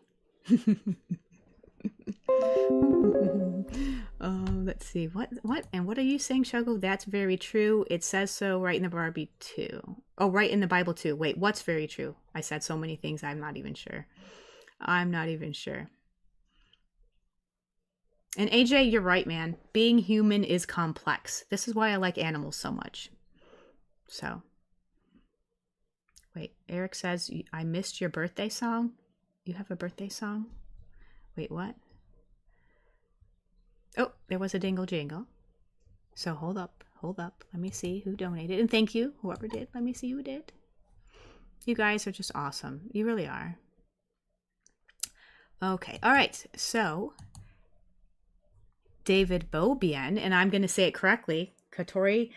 Let's see. What are you saying, Shogo? That's very true. It says so right in the Barbie too. Oh, right in the Bible too. Wait, what's very true? I said so many things. I'm not even sure. And AJ, you're right, man. Being human is complex. This is why I like animals so much. So, wait, Eric says, I missed your birthday song. You have a birthday song? Wait, what? Oh, there was a dingle jingle. So hold up. Let me see who donated. And thank you, whoever did. Let me see who did. You guys are just awesome. You really are. Okay, all right. So, David Beaubien, and I'm going to say it correctly. Katori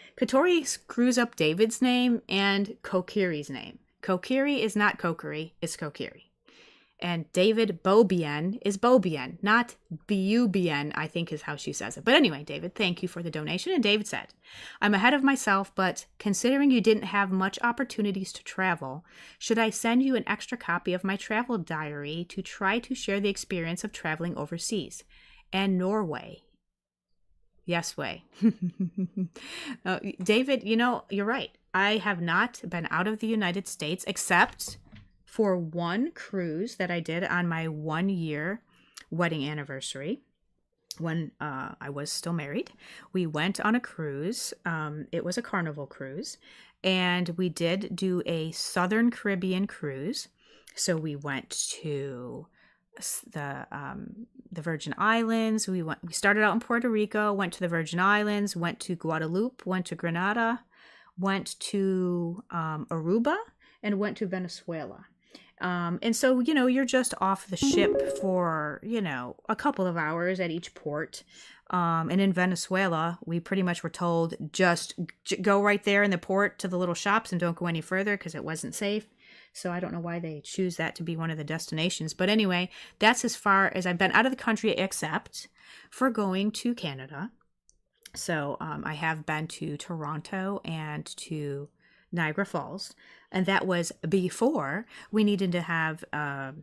screws up David's name and Kokiri's name. Kokiri is not Kokiri, it's Kokiri. And David Beaubien is Beaubien, not Beaubien, I think is how she says it. But anyway, David, thank you for the donation. And David said, I'm ahead of myself, but considering you didn't have much opportunities to travel, should I send you an extra copy of my travel diary to try to share the experience of traveling overseas? And Norway. Yes, way. David, you're right. I have not been out of the United States except for one cruise that I did on my 1-year wedding anniversary when I was still married. We went on a cruise. It was a Carnival cruise, and we did do a Southern Caribbean cruise. So we went to the Virgin Islands. We started out in Puerto Rico, went to the Virgin Islands, went to Guadeloupe, went to Grenada, went to Aruba, and went to Venezuela. And so, you're just off the ship for, a couple of hours at each port. And in Venezuela, we pretty much were told just go right there in the port to the little shops and don't go any further because it wasn't safe. So I don't know why they choose that to be one of the destinations. But anyway, that's as far as I've been out of the country except for going to Canada. So I have been to Toronto and to Niagara Falls. And that was before we needed to have a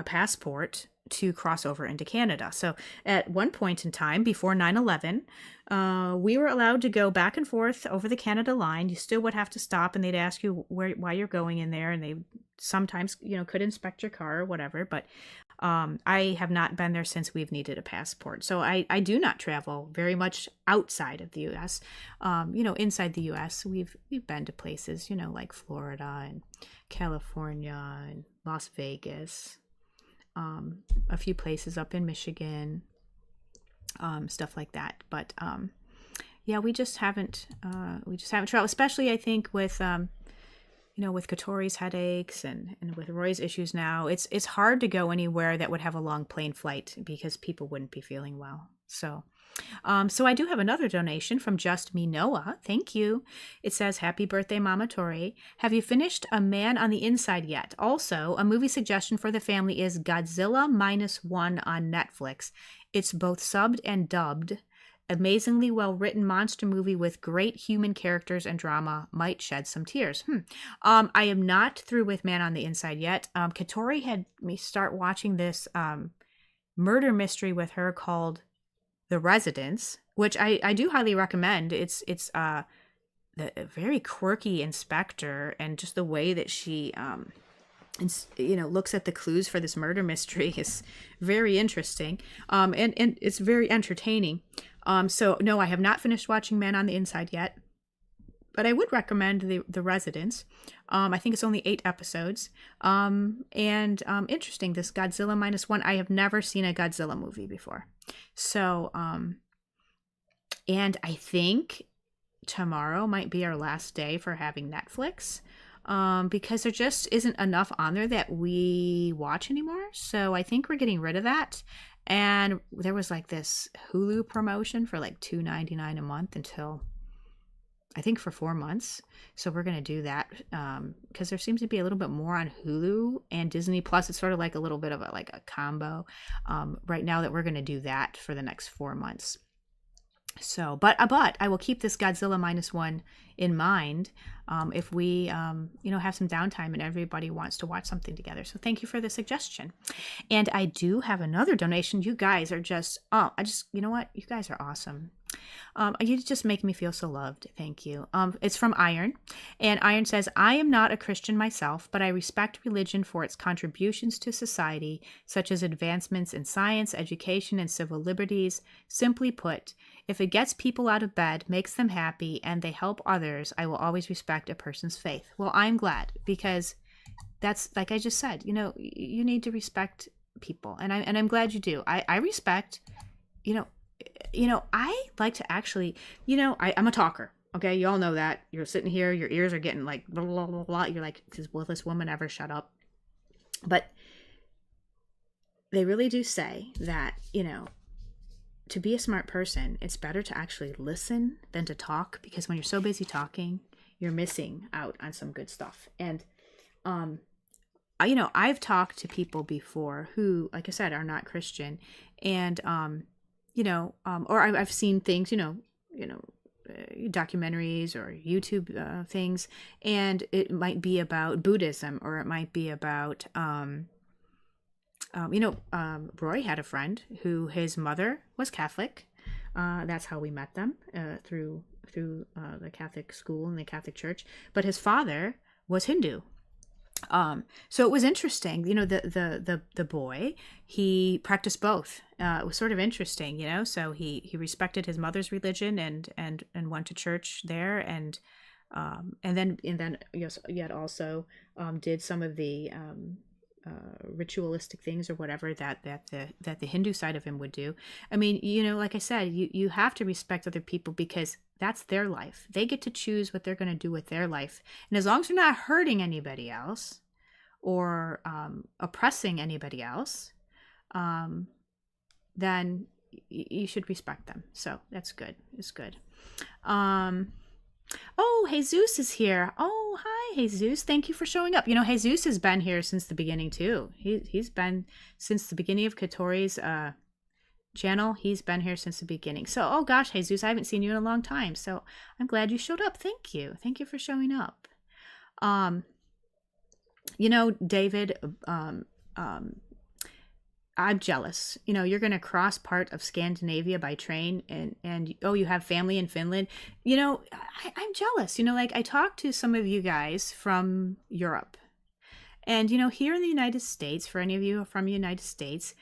passport to cross over into Canada. So at one point in time, before 9/11, we were allowed to go back and forth over the Canada line. You still would have to stop, and they'd ask you why you're going in there, and they sometimes, could inspect your car or whatever. But I have not been there since we've needed a passport. So I do not travel very much outside of the U.S. Inside the U.S., we've been to places, like Florida and California and Las Vegas, a few places up in Michigan, stuff like that. But yeah, we just haven't traveled, especially I think with with Katori's headaches and with Roy's issues now. It's hard to go anywhere that would have a long plane flight because people wouldn't be feeling well. So I do have another donation from Just Me Noah. Thank you. It says, happy birthday, Mama Tori. Have you finished A Man on the Inside yet? Also, a movie suggestion for the family is Godzilla -1 on Netflix. It's both subbed and dubbed. Amazingly well-written monster movie with great human characters and drama. Might shed some tears. I am not through with Man on the Inside yet. Katori had me start watching this murder mystery with her called The Residence, which I do highly recommend. It's the very quirky inspector, and just the way that she looks at the clues for this murder mystery is very interesting, and it's very entertaining. So no, I have not finished watching Man on the Inside yet, but I would recommend the Residence. I think it's only 8 episodes, and interesting. This Godzilla -1. I have never seen a Godzilla movie before, so and I think tomorrow might be our last day for having Netflix. Because there just isn't enough on there that we watch anymore. So I think we're getting rid of that. And there was like this Hulu promotion for like $2.99 a month until I think for 4 months. So we're going to do that because there seems to be a little bit more on Hulu and Disney Plus. It's sort of like a little bit of a combo right now that we're going to do that for the next 4 months. So, but I will keep this Godzilla -1 in mind if we, have some downtime and everybody wants to watch something together. So thank you for the suggestion. And I do have another donation. You guys are you know what? You guys are awesome. You just make me feel so loved. Thank you. It's from Iron. And Iron says, I am not a Christian myself, but I respect religion for its contributions to society, such as advancements in science, education, and civil liberties. Simply put, if it gets people out of bed, makes them happy, and they help others, I will always respect a person's faith. Well, I'm glad, because that's, like I just said, you need to respect people. And I'm glad you do. I respect, I like to actually, I'm a talker. Okay. You all know that. You're sitting here, your ears are getting like, blah, blah, blah, blah. You're like, will this woman ever shut up? But they really do say that, to be a smart person, it's better to actually listen than to talk, because when you're so busy talking, you're missing out on some good stuff. And I've talked to people before who, like I said, are not Christian, and or I've seen things, documentaries or YouTube things, and it might be about Buddhism, or it might be about, Roy had a friend who his mother was Catholic. That's how we met them, through the Catholic school and the Catholic church. But his father was Hindu. So it was interesting, the boy, he practiced both. It was sort of interesting, so he respected his mother's religion and went to church there, and then yes, yet also did some of the ritualistic things or whatever that the Hindu side of him would do. I mean, like I said, you have to respect other people, because that's their life. They get to choose what they're going to do with their life. And as long as they're not hurting anybody else or oppressing anybody else, then you should respect them. So that's good. It's good. Oh, Jesus is here. Oh, hi, Jesus. Thank you for showing up. Jesus has been here since the beginning too. He's been since the beginning of Katori's channel. He's been here since the beginning. So, oh gosh, Jesus, I haven't seen you in a long time. So I'm glad you showed up. Thank you. Thank you for showing up. David, I'm jealous. You're going to cross part of Scandinavia by train, and you have family in Finland. I'm jealous. Like, I talked to some of you guys from Europe, and, here in the United States, for any of you from the United States,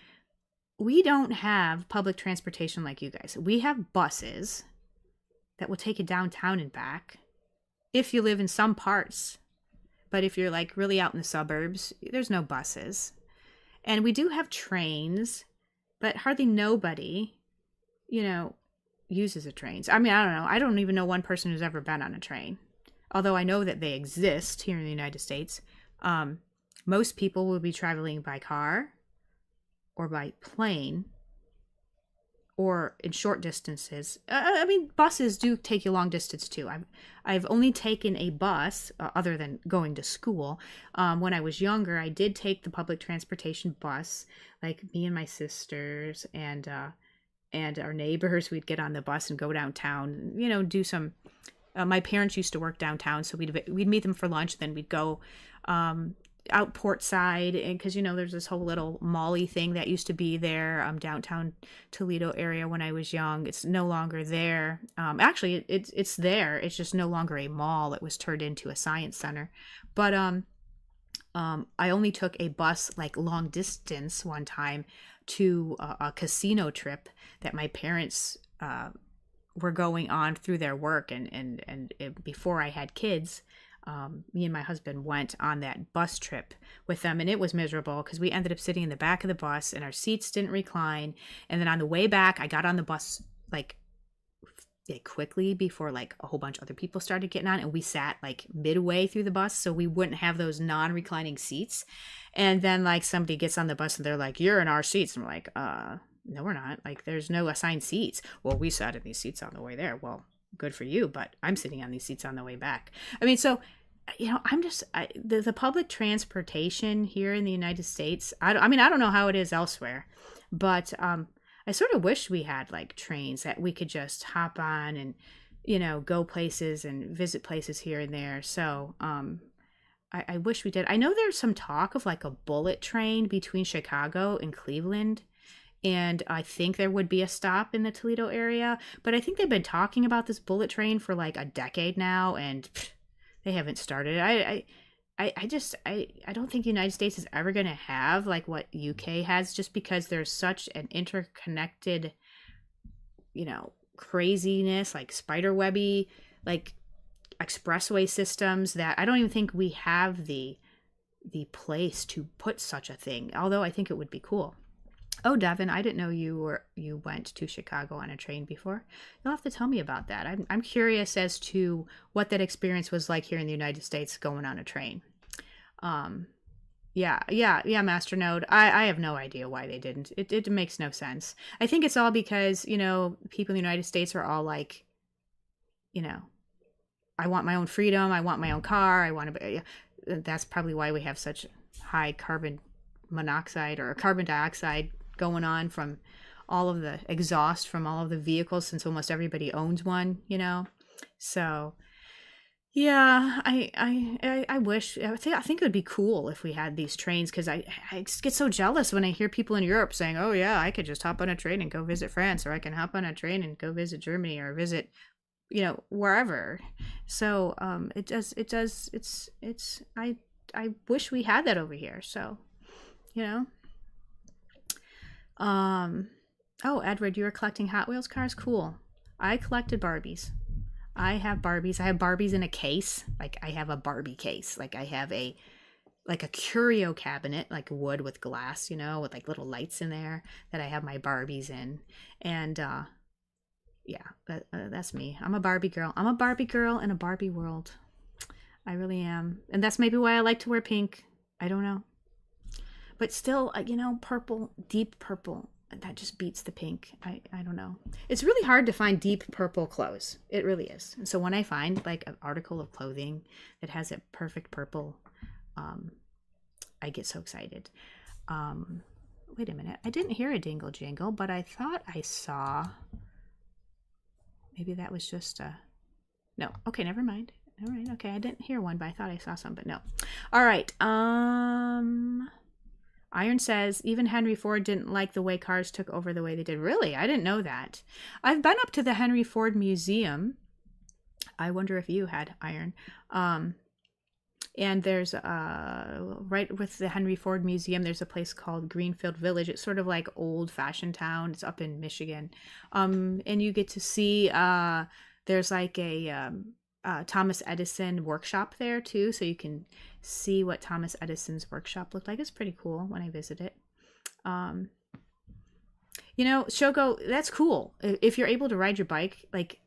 we don't have public transportation like you guys. We have buses that will take you downtown and back if you live in some parts. But if you're like really out in the suburbs, there's no buses. And we do have trains, but hardly nobody, uses the trains. I mean, I don't know. I don't even know one person who's ever been on a train. Although I know that they exist here in the United States. Most people will be traveling by car or by plane or in short distances. I mean, buses do take you long distance too. I've only taken a bus, other than going to school. When I was younger, I did take the public transportation bus, like me and my sisters and our neighbors. We'd get on the bus and go downtown, do some, my parents used to work downtown, so we'd meet them for lunch, then we'd go out port side, and because there's this whole little mall-y thing that used to be there, downtown Toledo area when I was young. It's no longer there. Actually, it's there. It's just no longer a mall. It was turned into a science center. But I only took a bus like long distance one time to a casino trip that my parents were going on through their work, and before I had kids. Me and my husband went on that bus trip with them, and it was miserable because we ended up sitting in the back of the bus and our seats didn't recline. And then on the way back, I got on the bus like quickly before like a whole bunch of other people started getting on, and we sat like midway through the bus so we wouldn't have those non-reclining seats. And then like somebody gets on the bus and they're like, "You're in our seats." And we're like, no, we're not. Like, there's no assigned seats. Well, we sat in these seats on the way there. Well, good for you, but I'm sitting on these seats on the way back. I mean, so I'm just the public transportation here in the United States. I don't know how it is elsewhere, but I sort of wish we had like trains that we could just hop on and go places and visit places here and there. So I wish we did. I know there's some talk of like a bullet train between Chicago and Cleveland. And I think there would be a stop in the Toledo area, but I think they've been talking about this bullet train for like a decade now, and they haven't started. I don't think the United States is ever going to have like what UK has, just because there's such an interconnected, craziness, like spiderwebby, like expressway systems, that I don't even think we have the place to put such a thing. Although I think it would be cool. Oh, Devin, I didn't know you went to Chicago on a train before. You'll have to tell me about that. I'm curious as to what that experience was like here in the United States going on a train. Yeah, Masternode. I have no idea why they didn't. It makes no sense. I think it's all because, people in the United States are all like, I want my own freedom. I want my own car. That's probably why we have such high carbon monoxide or carbon dioxide going on from all of the exhaust from all of the vehicles, since almost everybody owns one, So yeah, I wish, I think it would be cool if we had these trains, because I just get so jealous when I hear people in Europe saying, oh yeah, I could just hop on a train and go visit France, or I can hop on a train and go visit Germany, or visit, wherever. So I wish we had that over here. So, you know, oh, Edward, you were collecting Hot Wheels cars? Cool. I collected Barbies. I have Barbies. I have Barbies in a case. Like, I have a Barbie case. Like, I have a curio cabinet, like wood with glass, with like little lights in there that I have my Barbies in. And yeah, that's me. I'm a Barbie girl. I'm a Barbie girl in a Barbie world. I really am. And that's maybe why I like to wear pink. I don't know. But still, purple, deep purple, that just beats the pink. I don't know. It's really hard to find deep purple clothes. It really is. And so when I find like an article of clothing that has a perfect purple, I get so excited. Wait a minute. I didn't hear a dingle jingle, but I thought I saw. Maybe that was just a. No. Okay, never mind. All right. Okay, I didn't hear one, but I thought I saw some, but no. All right. Iron says, even Henry Ford didn't like the way cars took over the way they did. Really? I didn't know that. I've been up to the Henry Ford Museum. I wonder if you had, Iron. And there's, right with the Henry Ford Museum, there's a place called Greenfield Village. It's sort of like old-fashioned town. It's up in Michigan. And you get to see, there's like a Thomas Edison workshop there too, so you can see what Thomas Edison's workshop looked like. It's pretty cool when I visit it. Shogo, that's cool. If you're able to ride your bike, like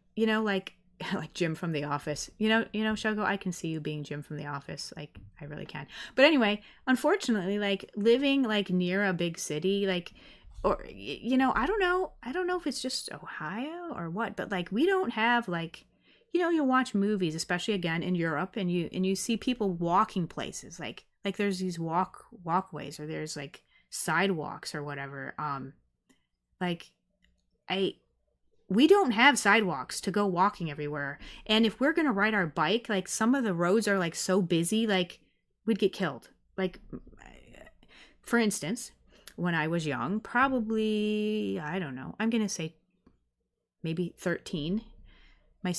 Jim from The Office, Shogo, I can see you being Jim from The Office. Like, I really can. But anyway, unfortunately, like living like near a big city, like, or, I don't know if it's just Ohio or what, but like, we don't have like, you watch movies, especially again in Europe, and you see people walking places, like there's these walkways, or there's like sidewalks or whatever. We don't have sidewalks to go walking everywhere. And if we're gonna ride our bike, like some of the roads are like so busy, like we'd get killed. Like, for instance, when I was young, probably, I don't know, I'm gonna say maybe 13. My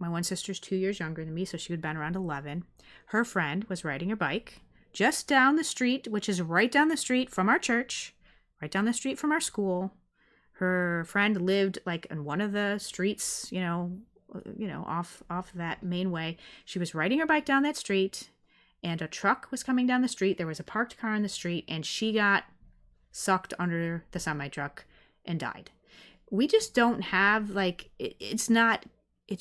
one sister's 2 years younger than me, so she would have been around 11. Her friend was riding her bike just down the street, which is right down the street from our church, right down the street from our school. Her friend lived like in one of the streets, off that main way. She was riding her bike down that street, and a truck was coming down the street. There was a parked car in the street, and she got sucked under the semi-truck and died. We just don't have, like, it's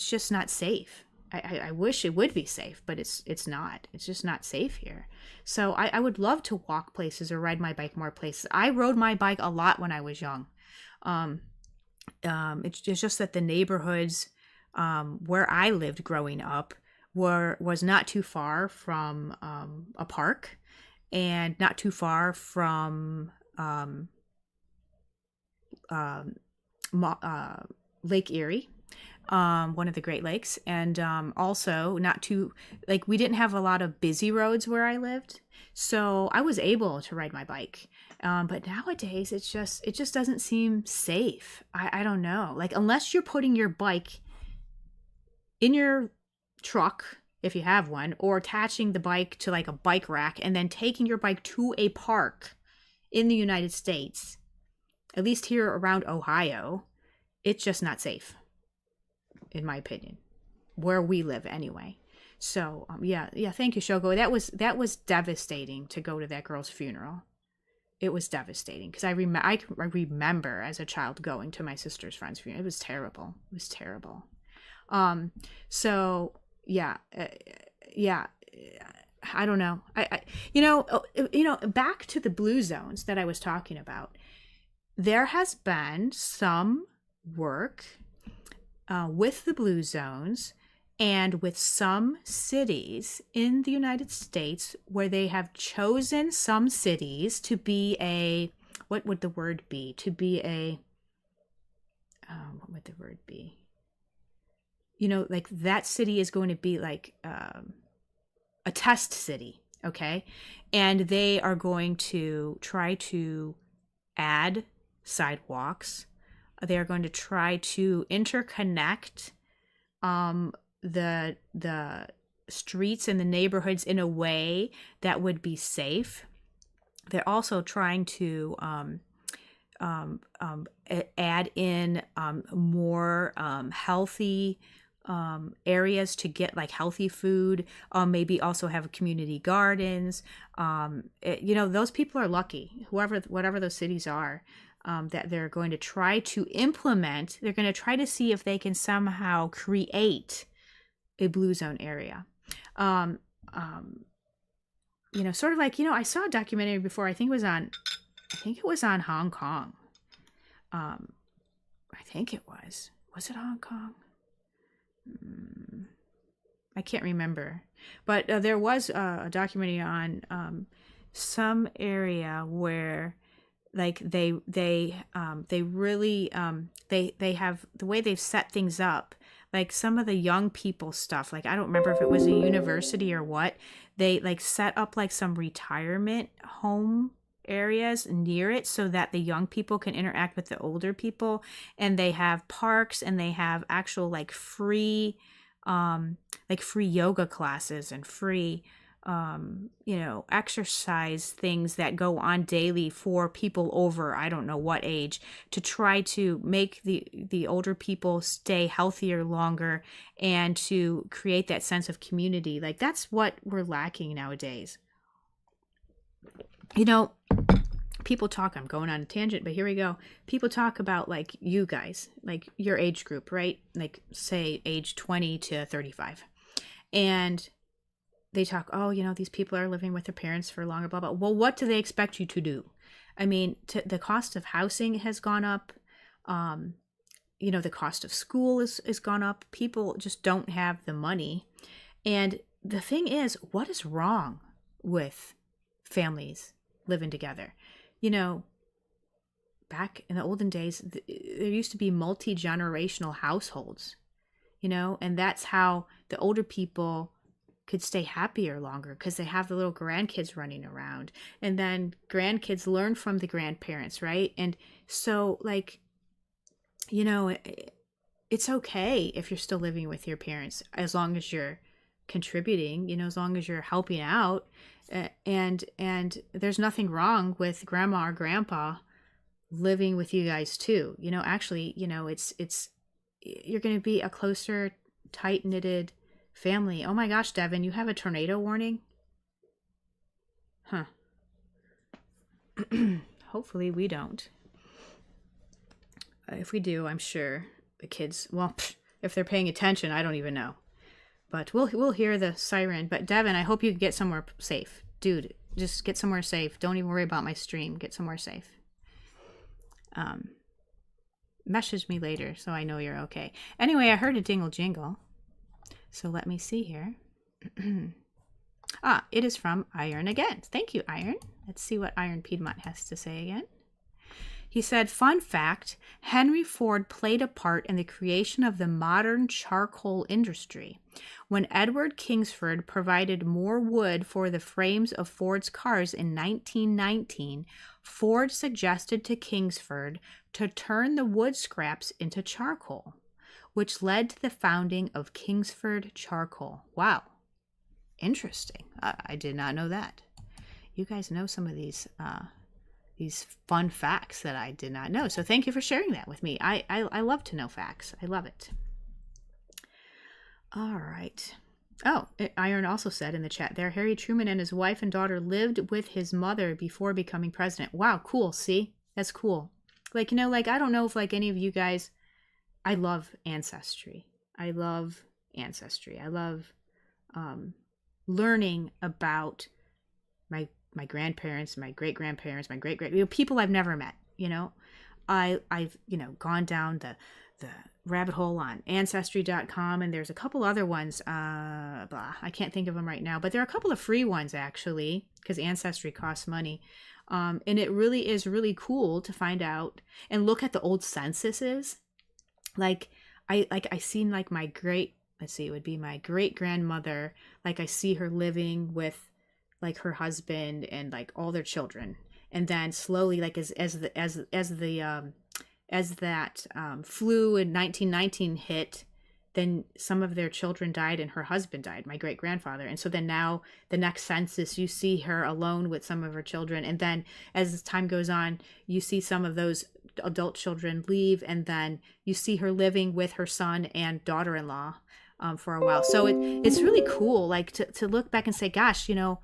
just not safe. I wish it would be safe, but it's not. It's just not safe here. So I would love to walk places or ride my bike more places. I rode my bike a lot when I was young. It's just that the neighborhoods where I lived growing up was not too far from a park, and not too far from Lake Erie, one of the Great Lakes, and also not too, like, we didn't have a lot of busy roads where I lived, so I was able to ride my bike. But nowadays, it just doesn't seem safe. I don't know, like, unless you're putting your bike in your truck, if you have one, or attaching the bike to like a bike rack and then taking your bike to a park in the United States, at least here around Ohio, it's just not safe, in my opinion, where we live anyway. So yeah, thank you, Shogo. That was devastating to go to that girl's funeral. It was devastating because I remember as a child going to my sister's friend's funeral. It was terrible. So yeah, I don't know. Back to the blue zones that I was talking about. There has been some work with the blue zones, And with some cities in the United States where they have chosen some cities to be a, what would the word be? To be a, what would the word be? Like that city is going to be like a test city, okay? And they are going to try to add sidewalks. They are going to try to interconnect the streets and the neighborhoods in a way that would be safe. They're also trying to add in more healthy areas to get like healthy food. Maybe also have community gardens. Those people are lucky. Whatever those cities are. That they're going to try to implement. They're going to try to see if they can somehow create a blue zone area. Sort of like, I saw a documentary before. I think it was on Hong Kong. I think it was. Was it Hong Kong? I can't remember. But there was a documentary on some area where like they really they have the way they've set things up, like some of the young people stuff, like I don't remember if it was a university or what, they like set up like some retirement home areas near it so that the young people can interact with the older people, and they have parks, and they have actual like free yoga classes and free exercise things that go on daily for people over, I don't know what age, to try to make the older people stay healthier longer and to create that sense of community. Like that's what we're lacking nowadays. People talk, I'm going on a tangent, but here we go. People talk about like you guys, like your age group, right? Like say age 20 to 35. And they talk, these people are living with their parents for longer, blah, blah. Well, what do they expect you to do? I mean, the cost of housing has gone up. The cost of school is gone up. People just don't have the money. And the thing is, what is wrong with families living together? Back in the olden days, there used to be multi-generational households, and that's how the older people could stay happier longer, because they have the little grandkids running around, and then grandkids learn from the grandparents, right? And so like, it's okay if you're still living with your parents, as long as you're contributing, as long as you're helping out, and there's nothing wrong with grandma or grandpa living with you guys too. Actually, it's you're going to be a closer, tight-knitted family. Oh my gosh, Devin, you have a tornado warning? Huh. Hopefully we don't. If we do, I'm sure the kids, if they're paying attention, I don't even know. But we'll hear the siren. But Devin, I hope you get somewhere safe. Dude, just get somewhere safe. Don't even worry about my stream. Get somewhere safe. Message me later so I know you're okay. Anyway, I heard a dingle jingle. So let me see here. It is from Iron again. Thank you, Iron. Let's see what Iron Piedmont has to say again. He said, fun fact, Henry Ford played a part in the creation of the modern charcoal industry. When Edward Kingsford provided more wood for the frames of Ford's cars in 1919, Ford suggested to Kingsford to turn the wood scraps into charcoal, which led to the founding of Kingsford Charcoal. Wow. Interesting. I did not know that. You guys know some of these fun facts that I did not know. So thank you for sharing that with me. I love to know facts. I love it. All right. Oh, Iron also said in the chat there, Harry Truman and his wife and daughter lived with his mother before becoming president. Wow, cool. See? That's cool. I don't know if any of you guys, I love Ancestry. I love learning about my grandparents, my great-grandparents, my great-great, people I've never met, I've, gone down the rabbit hole on Ancestry.com, and there's a couple other ones. I can't think of them right now, but there are a couple of free ones actually, because Ancestry costs money. And it really is really cool to find out and look at the old censuses. Like I seen like my great, let's see, it would be my great grandmother. Like I see her living with like her husband and like all their children, and then slowly, like as that flu in 1919 hit, then some of their children died and her husband died, my great grandfather. And so then now the next census, you see her alone with some of her children. And then as time goes on, you see some of those adult children leave, and then you see her living with her son and daughter-in-law for a while. So it's really cool, like to look back and say, gosh, you know,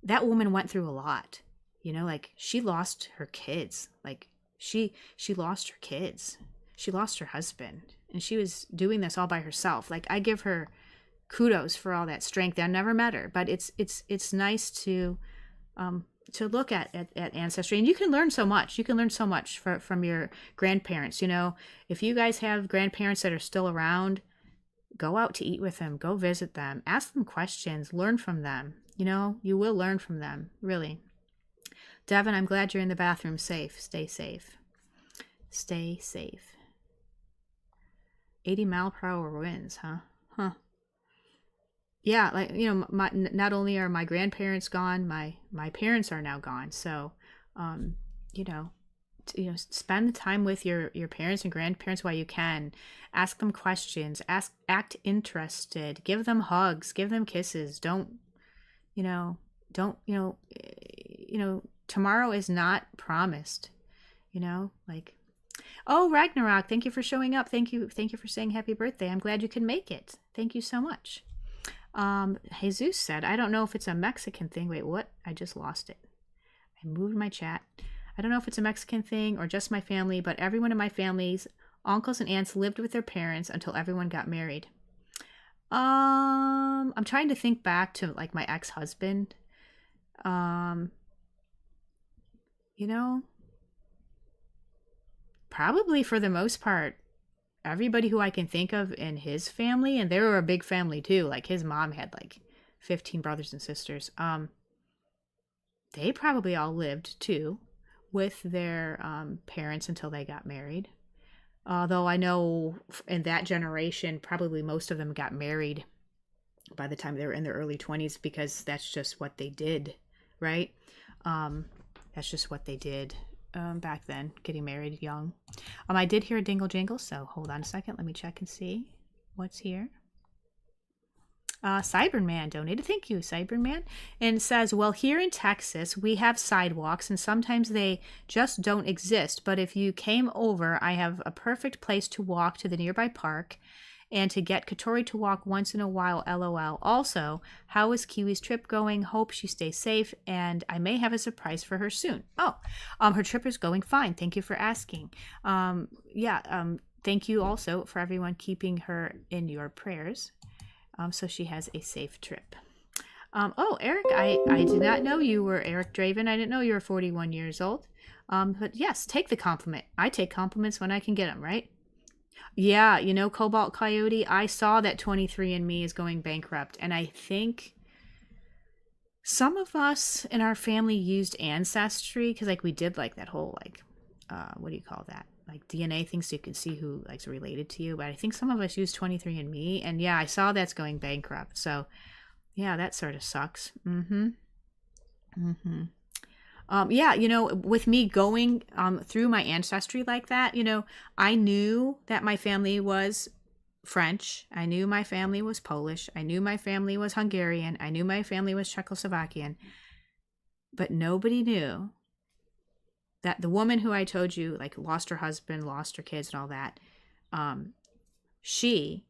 that woman went through a lot, you know, like she lost her kids, like she lost her kids, she lost her husband, and she was doing this all by herself. Like I give her kudos for all that strength. I never met her, but it's nice to look at Ancestry, and you can learn so much. You can learn so much from your grandparents. You know, if you guys have grandparents that are still around, go out to eat with them, go visit them, ask them questions, learn from them. You know, you will learn from them, really. Devin, I'm glad you're in the bathroom safe. Stay safe. Stay safe. 80-mile-per-hour winds, huh? Huh. Yeah, like, you know, not only are my grandparents gone, my parents are now gone. So, you know, spend the time with your parents and grandparents while you can. Ask them questions. Act interested. Give them hugs. Give them kisses. Don't, tomorrow is not promised. You know, like, oh, Ragnarok, thank you for showing up. Thank you for saying happy birthday. I'm glad you can make it. Thank you so much. Jesus said, I don't know if it's a Mexican thing. Wait, what? I just lost it. I moved my chat. I don't know if it's a Mexican thing or just my family, but everyone in my family's uncles and aunts lived with their parents until everyone got married. I'm trying to think back to like my ex-husband. You know, probably for the most part, everybody who I can think of in his family, and they were a big family too, like his mom had like 15 brothers and sisters, they probably all lived too with their parents until they got married. Although I know in that generation, probably most of them got married by the time they were in their early 20s, because that's just what they did, right? That's just what they did back then, getting married young. I did hear a dingle jingle, so hold on a second. Let me check and see what's here. Cyberman donated. Thank you, Cyberman. And says, well, here in Texas, we have sidewalks, and sometimes they just don't exist. But if you came over, I have a perfect place to walk to the nearby park and to get Katori to walk once in a while, LOL. Also, how is Kiwi's trip going? Hope she stays safe, and I may have a surprise for her soon. Oh, her trip is going fine. Thank you for asking. Thank you also for everyone keeping her in your prayers. So she has a safe trip. Eric, I did not know you were Eric Draven. I didn't know you were 41 years old. But yes, take the compliment. I take compliments when I can get them, right? Yeah, you know, Cobalt Coyote, I saw that 23andMe is going bankrupt, and I think some of us in our family used Ancestry, because like we did like that whole like what do you call that, like DNA thing, so you can see who like's related to you. But I think some of us use 23andMe, and yeah, I saw that's going bankrupt. So yeah, that sort of sucks. Yeah, you know, with me going through my ancestry like that, you know, I knew that my family was French. I knew my family was Polish. I knew my family was Hungarian. I knew my family was Czechoslovakian. But nobody knew that the woman who I told you, like, lost her husband, lost her kids and all that, she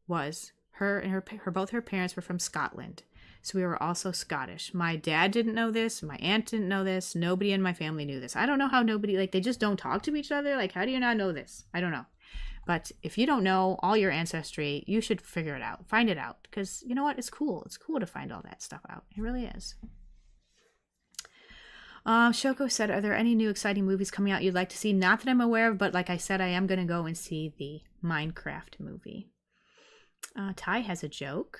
was, both her parents were from Scotland. So we were also Scottish. My dad didn't know this. My aunt didn't know this. Nobody in my family knew this. I don't know how nobody, like, they just don't talk to each other. Like, how do you not know this? I don't know. But if you don't know all your ancestry, you should figure it out. Find it out. Because, you know what? It's cool. It's cool to find all that stuff out. It really is. Shoko said, are there any new exciting movies coming out you'd like to see? Not that I'm aware of, but like I said, I am going to go and see the Minecraft movie. Ty has a joke.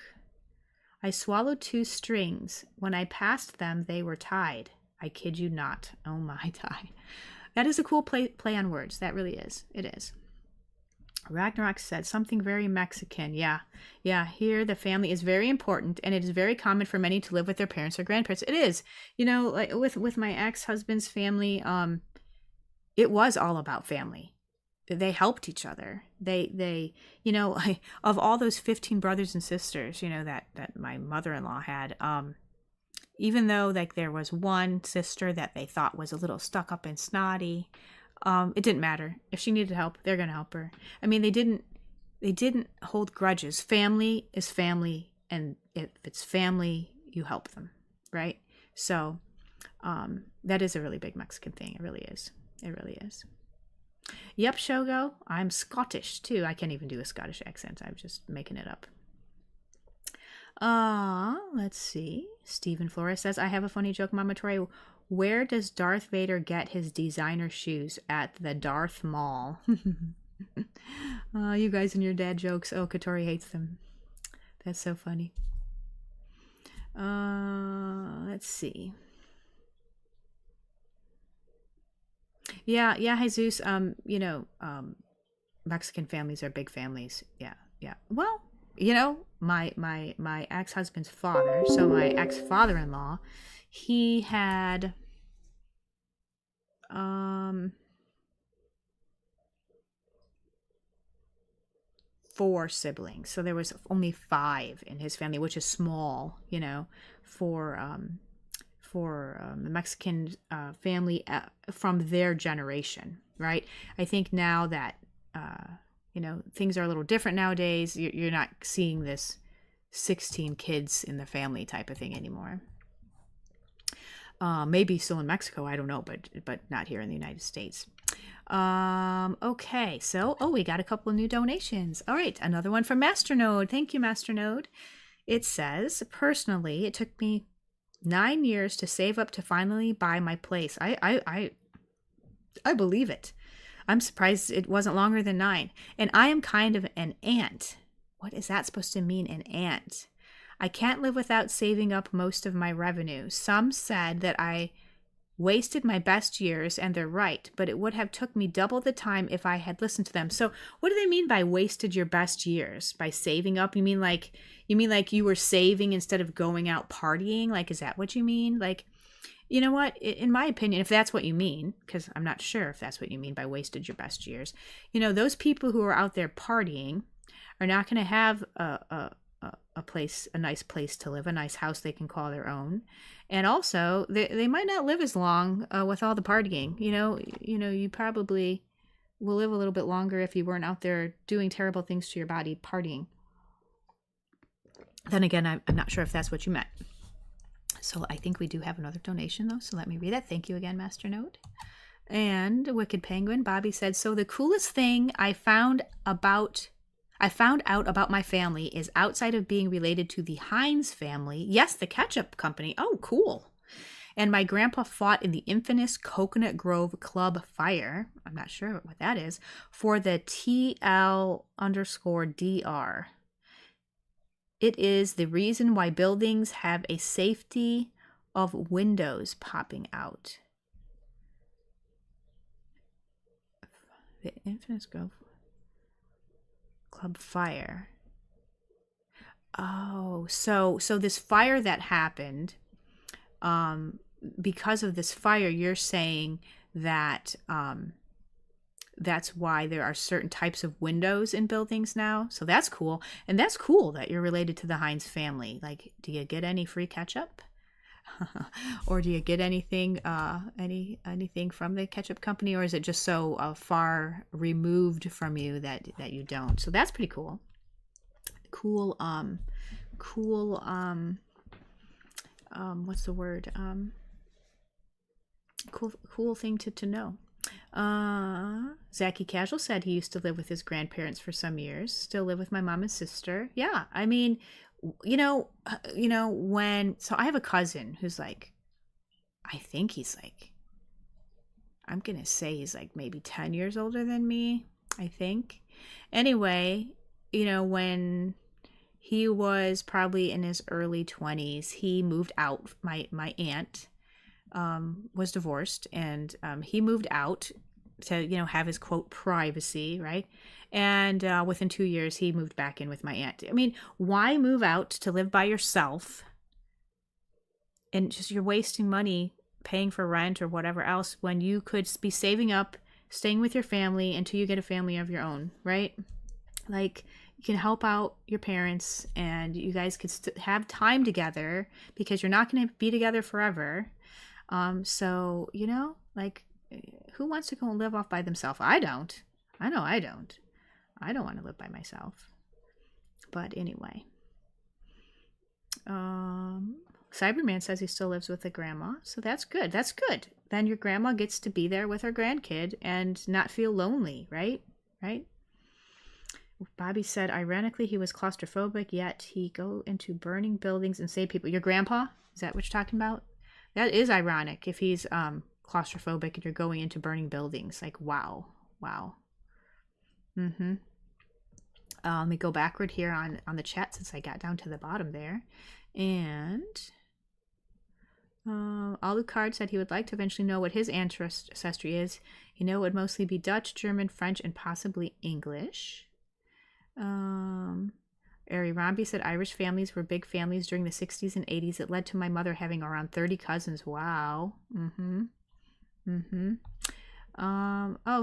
I swallowed 2 strings. When I passed them, they were tied. I kid you not. Oh my, Ty. That is a cool play on words. That really is. It is. Ragnarok said something very Mexican. Yeah. Here, the family is very important, and it is very common for many to live with their parents or grandparents. It is. Like with my ex-husband's family, it was all about family. They helped each other. They of all those 15 brothers and sisters, that my mother-in-law had, even though like there was one sister that they thought was a little stuck up and snotty, it didn't matter. If she needed help, they're going to help her. I mean, they didn't hold grudges. Family is family, and if it's family, you help them, right? So that is a really big Mexican thing. It really is. It really is. Yep, Shogo. I'm Scottish too. I can't even do a Scottish accent. I'm just making it up. Let's see. Stephen Flores says, I have a funny joke, Mama Tori. Where does Darth Vader get his designer shoes? At the Darth Mall. You guys and your dad jokes. Oh, Katori hates them. That's so funny. Let's see. Yeah, Jesus. Mexican families are big families. Yeah. Well, my ex-husband's father, so my ex-father-in-law, he had 4 siblings. So there was only 5 in his family, which is small, for the Mexican family from their generation, right? I think now that, things are a little different nowadays. You're not seeing this 16 kids in the family type of thing anymore. Maybe still in Mexico, I don't know, but not here in the United States. Okay, so, we got a couple of new donations. All right, another one from Masternode. Thank you, Masternode. It says, personally, it took me 9 years to save up to finally buy my place. I believe it. I'm surprised it wasn't longer than 9. And I am kind of an ant. What is that supposed to mean, an ant? I can't live without saving up most of my revenue. Some said that I wasted my best years, and they're right, but it would have took me double the time if I had listened to them. So what do they mean by wasted your best years? By saving up? You mean like you were saving instead of going out partying? Like, is that what you mean? Like, you know what? In my opinion, if that's what you mean, because I'm not sure if that's what you mean by wasted your best years, those people who are out there partying are not going to have a nice place to live, a nice house they can call their own. And also they might not live as long with all the partying. You probably will live a little bit longer if you weren't out there doing terrible things to your body, partying. Then again, I'm not sure if that's what you meant. So I think we do have another donation though. So let me read that. Thank you again, Masternode. And Wicked Penguin, Bobby said, so the coolest thing I found out about my family is outside of being related to the Heinz family. Yes, the ketchup company. Oh, cool. And my grandpa fought in the infamous Coconut Grove Club fire. I'm not sure what that is. For the TL_DR. It is the reason why buildings have a safety of windows popping out. The infamous Grove Club fire. Oh, so this fire that happened, because of this fire, you're saying that that's why there are certain types of windows in buildings now. So that's cool. And that's cool that you're related to the Heinz family. Like, do you get any free ketchup? Or do you get anything anything from the ketchup company, or is it just so far removed from you that you don't? So that's pretty cool. What's the word? Cool thing to know. Zachy Casual said he used to live with his grandparents for some years. Still live with my mom and sister. Yeah, I mean, so I have a cousin who's like I think he's like, I'm going to say he's like maybe 10 years older than me, I think. Anyway, when he was probably in his early 20s, he moved out. My aunt was divorced, and he moved out to, have his quote privacy, right? And within 2 years, he moved back in with my aunt. I mean, why move out to live by yourself? And just you're wasting money paying for rent or whatever else when you could be saving up, staying with your family until you get a family of your own, right? Like, you can help out your parents and you guys could have time together because you're not going to be together forever. So, like, who wants to go and live off by themselves? I don't. I know I don't. I don't want to live by myself. But anyway. Cyberman says he still lives with a grandma, so that's good. That's good. Then your grandma gets to be there with her grandkid and not feel lonely, right? Right? Bobby said, ironically, he was claustrophobic, yet he go into burning buildings and save people. Your grandpa? Is that what you're talking about? That is ironic if he's claustrophobic and you're going into burning buildings. Like, wow. Wow. Mm-hmm. Let me go backward here on the chat since I got down to the bottom there. And Alucard said he would like to eventually know what his ancestry is. He know it would mostly be Dutch, German, French, and possibly English. Ari Rambi said Irish families were big families during the 60s and 80s. It led to my mother having around 30 cousins. Wow. Mm-hmm. Mm-hmm.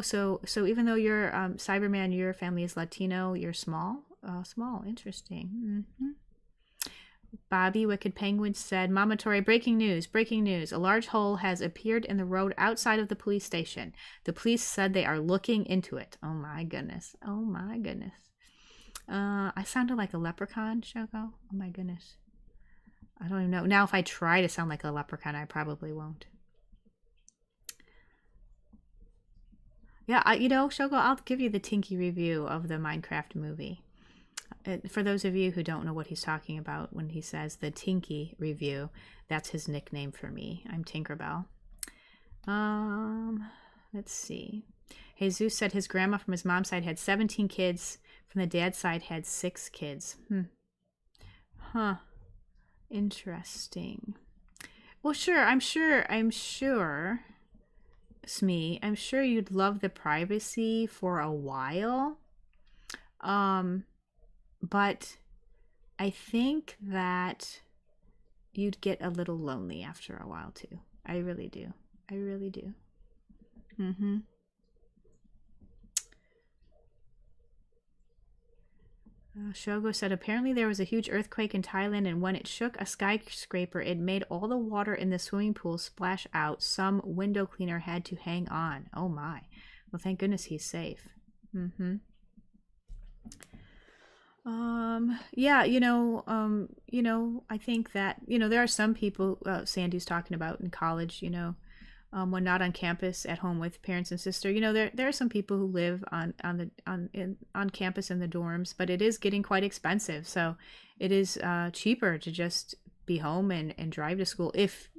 So even though you're Cyberman, your family is Latino, you're small. Small. Interesting. Mm-hmm. Bobby Wicked Penguin said, Mama Tori, breaking news. A large hole has appeared in the road outside of the police station. The police said they are looking into it. Oh my goodness. I sounded like a leprechaun, Shogo. Oh my goodness. I don't even know. Now if I try to sound like a leprechaun, I probably won't. Yeah, Shogo, I'll give you the Tinky review of the Minecraft movie. For those of you who don't know what he's talking about when he says the Tinky review, that's his nickname for me. I'm Tinkerbell. Let's see. Jesus said his grandma from his mom's side had 17 kids. From the dad's side had 6 kids. Huh. Interesting. Well, sure. I'm sure. Smee, I'm sure you'd love the privacy for a while. But I think that you'd get a little lonely after a while too. I really do. Mm-hmm. Shogo said, apparently there was a huge earthquake in Thailand, and when it shook a skyscraper, it made all the water in the swimming pool splash out. Some window cleaner had to hang on. Oh my. Well, thank goodness he's safe. Mm-hmm. Yeah, I think that, there are some people, Sandy's talking about in college, when not on campus, at home with parents and sister, there are some people who live on campus in the dorms, but it is getting quite expensive. So it is cheaper to just be home and drive to school if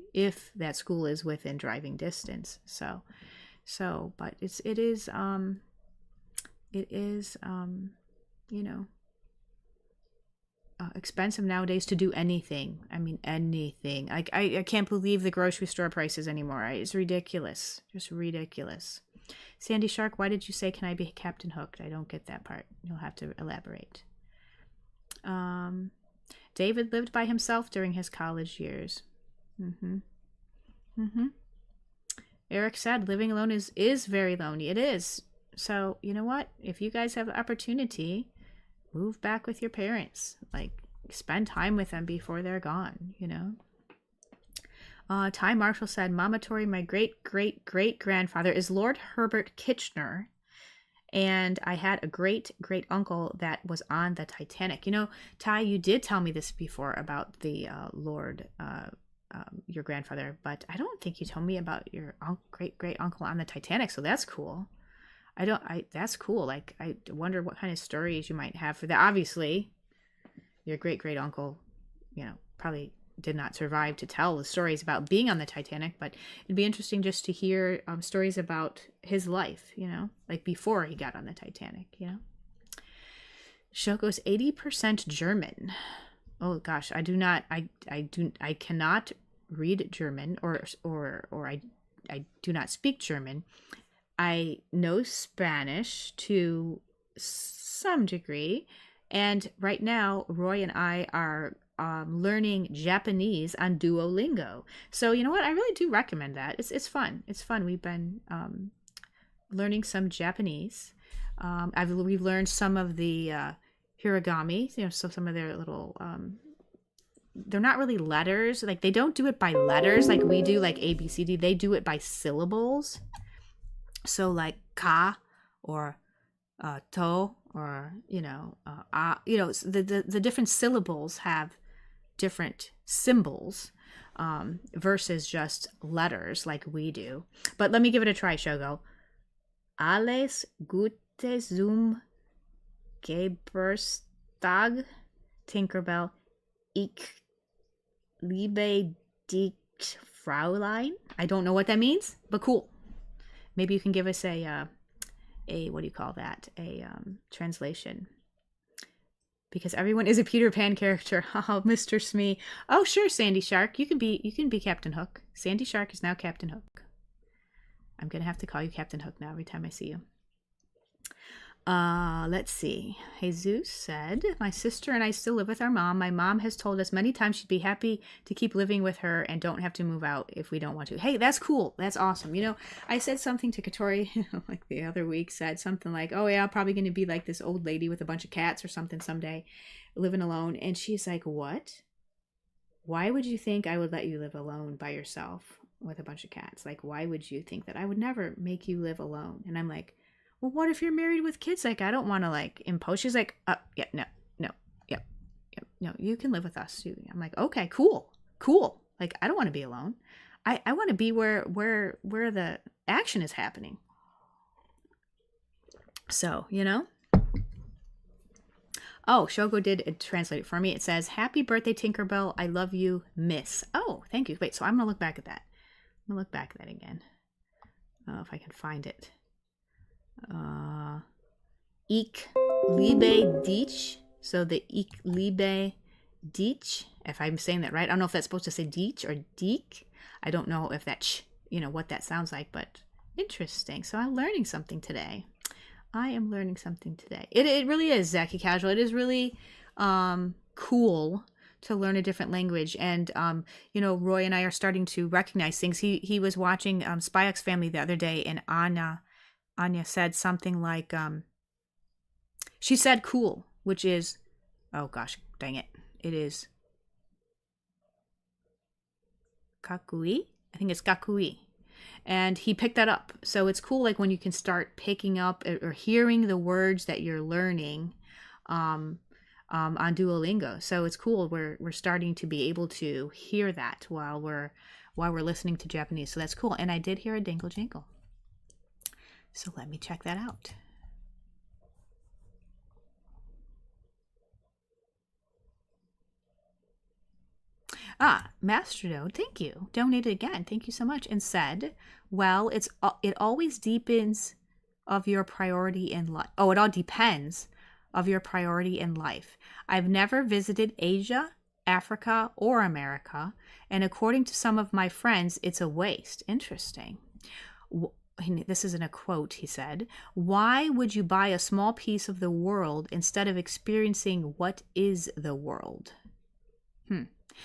that school is within driving distance. But it is expensive nowadays to do anything. I mean, anything. Like, I can't believe the grocery store prices anymore. It's ridiculous. Just ridiculous. Sandy Shark, why did you say, can I be Captain Hooked? I don't get that part. You'll have to elaborate. David lived by himself during his college years. Eric said, living alone is very lonely. It is. So, you know what? If you guys have the opportunity, move back with your parents. Like, spend time with them before they're gone, Ty Marshall said, Mama Tori, my great-great-great-grandfather is Lord Herbert Kitchener, and I had a great-great-uncle that was on the Titanic. Ty, you did tell me this before about the Lord, your grandfather, but I don't think you told me about your great-great-uncle on the Titanic, so that's cool. That's cool. Like, I wonder what kind of stories you might have for that. Obviously, your great-great-uncle, probably did not survive to tell the stories about being on the Titanic, but it'd be interesting just to hear stories about his life, like before he got on the Titanic. Show goes 80% German. Oh gosh, I cannot read German or I do not speak German. I know Spanish to some degree, and right now Roy and I are learning Japanese on Duolingo. So you know what? I really do recommend that. It's fun. It's fun. We've been learning some Japanese. We've learned some of the hiragami. So some of their little. They're not really letters. Like they don't do it by letters like we do, like A, B, C, D. They do it by syllables. So like ka or to or the different syllables have different symbols versus just letters like we do. But let me give it a try, Shogo. Alles Gute zum Geburtstag, Tinkerbell. Ich liebe dich, Fräulein. I don't know what that means, but cool. Maybe you can give us a what do you call that? A translation. Because everyone is a Peter Pan character. Oh, Mr. Smee. Oh, sure, Sandy Shark. You can be Captain Hook. Sandy Shark is now Captain Hook. I'm gonna have to call you Captain Hook now every time I see you. Let's see. Jesus said, my sister and I still live with our mom. My mom has told us many times she'd be happy to keep living with her and don't have to move out if we don't want to. Hey, that's cool. That's awesome. I said something to Katori like the other week, said something like, oh yeah, I'm probably going to be like this old lady with a bunch of cats or something someday, living alone. And she's like, what? Why would you think I would let you live alone by yourself with a bunch of cats? Like, why would you think that? I would never make you live alone. And I'm like, well, what if you're married with kids? Like, I don't want to like impose. She's like, yeah, no, you can live with us. I'm like, okay, cool. Like, I don't want to be alone. I want to be where the action is happening. So, Oh, Shogo did translate it for me. It says, happy birthday, Tinkerbell. I love you, miss. Oh, thank you. Wait, so I'm going to look back at that. I'm going to look back at that again. Oh, if I can find it. Ich liebe dich. So the ich liebe dich, if I'm saying that right. I don't know if that's supposed to say dich or dik. I don't know if that, what that sounds like, but interesting. So I'm learning something today. It really is, Zachy Casual. It is really cool to learn a different language. And, Roy and I are starting to recognize things. He was watching Spy X Family the other day, and Anya said something like, she said cool, which is, oh gosh, dang it. It is kakui. I think it's kakui. And he picked that up. So it's cool, like when you can start picking up or hearing the words that you're learning on Duolingo. So it's cool. We're starting to be able to hear that while we're listening to Japanese. So that's cool. And I did hear a dingle jingle. So let me check that out. Masternode, thank you. Donated again. Thank you so much. And said, well, it always deepens of your priority in life. Oh, it all depends of your priority in life. I've never visited Asia, Africa, or America. And according to some of my friends, it's a waste. Interesting. This isn't a quote, he said. Why would you buy a small piece of the world instead of experiencing what is the world?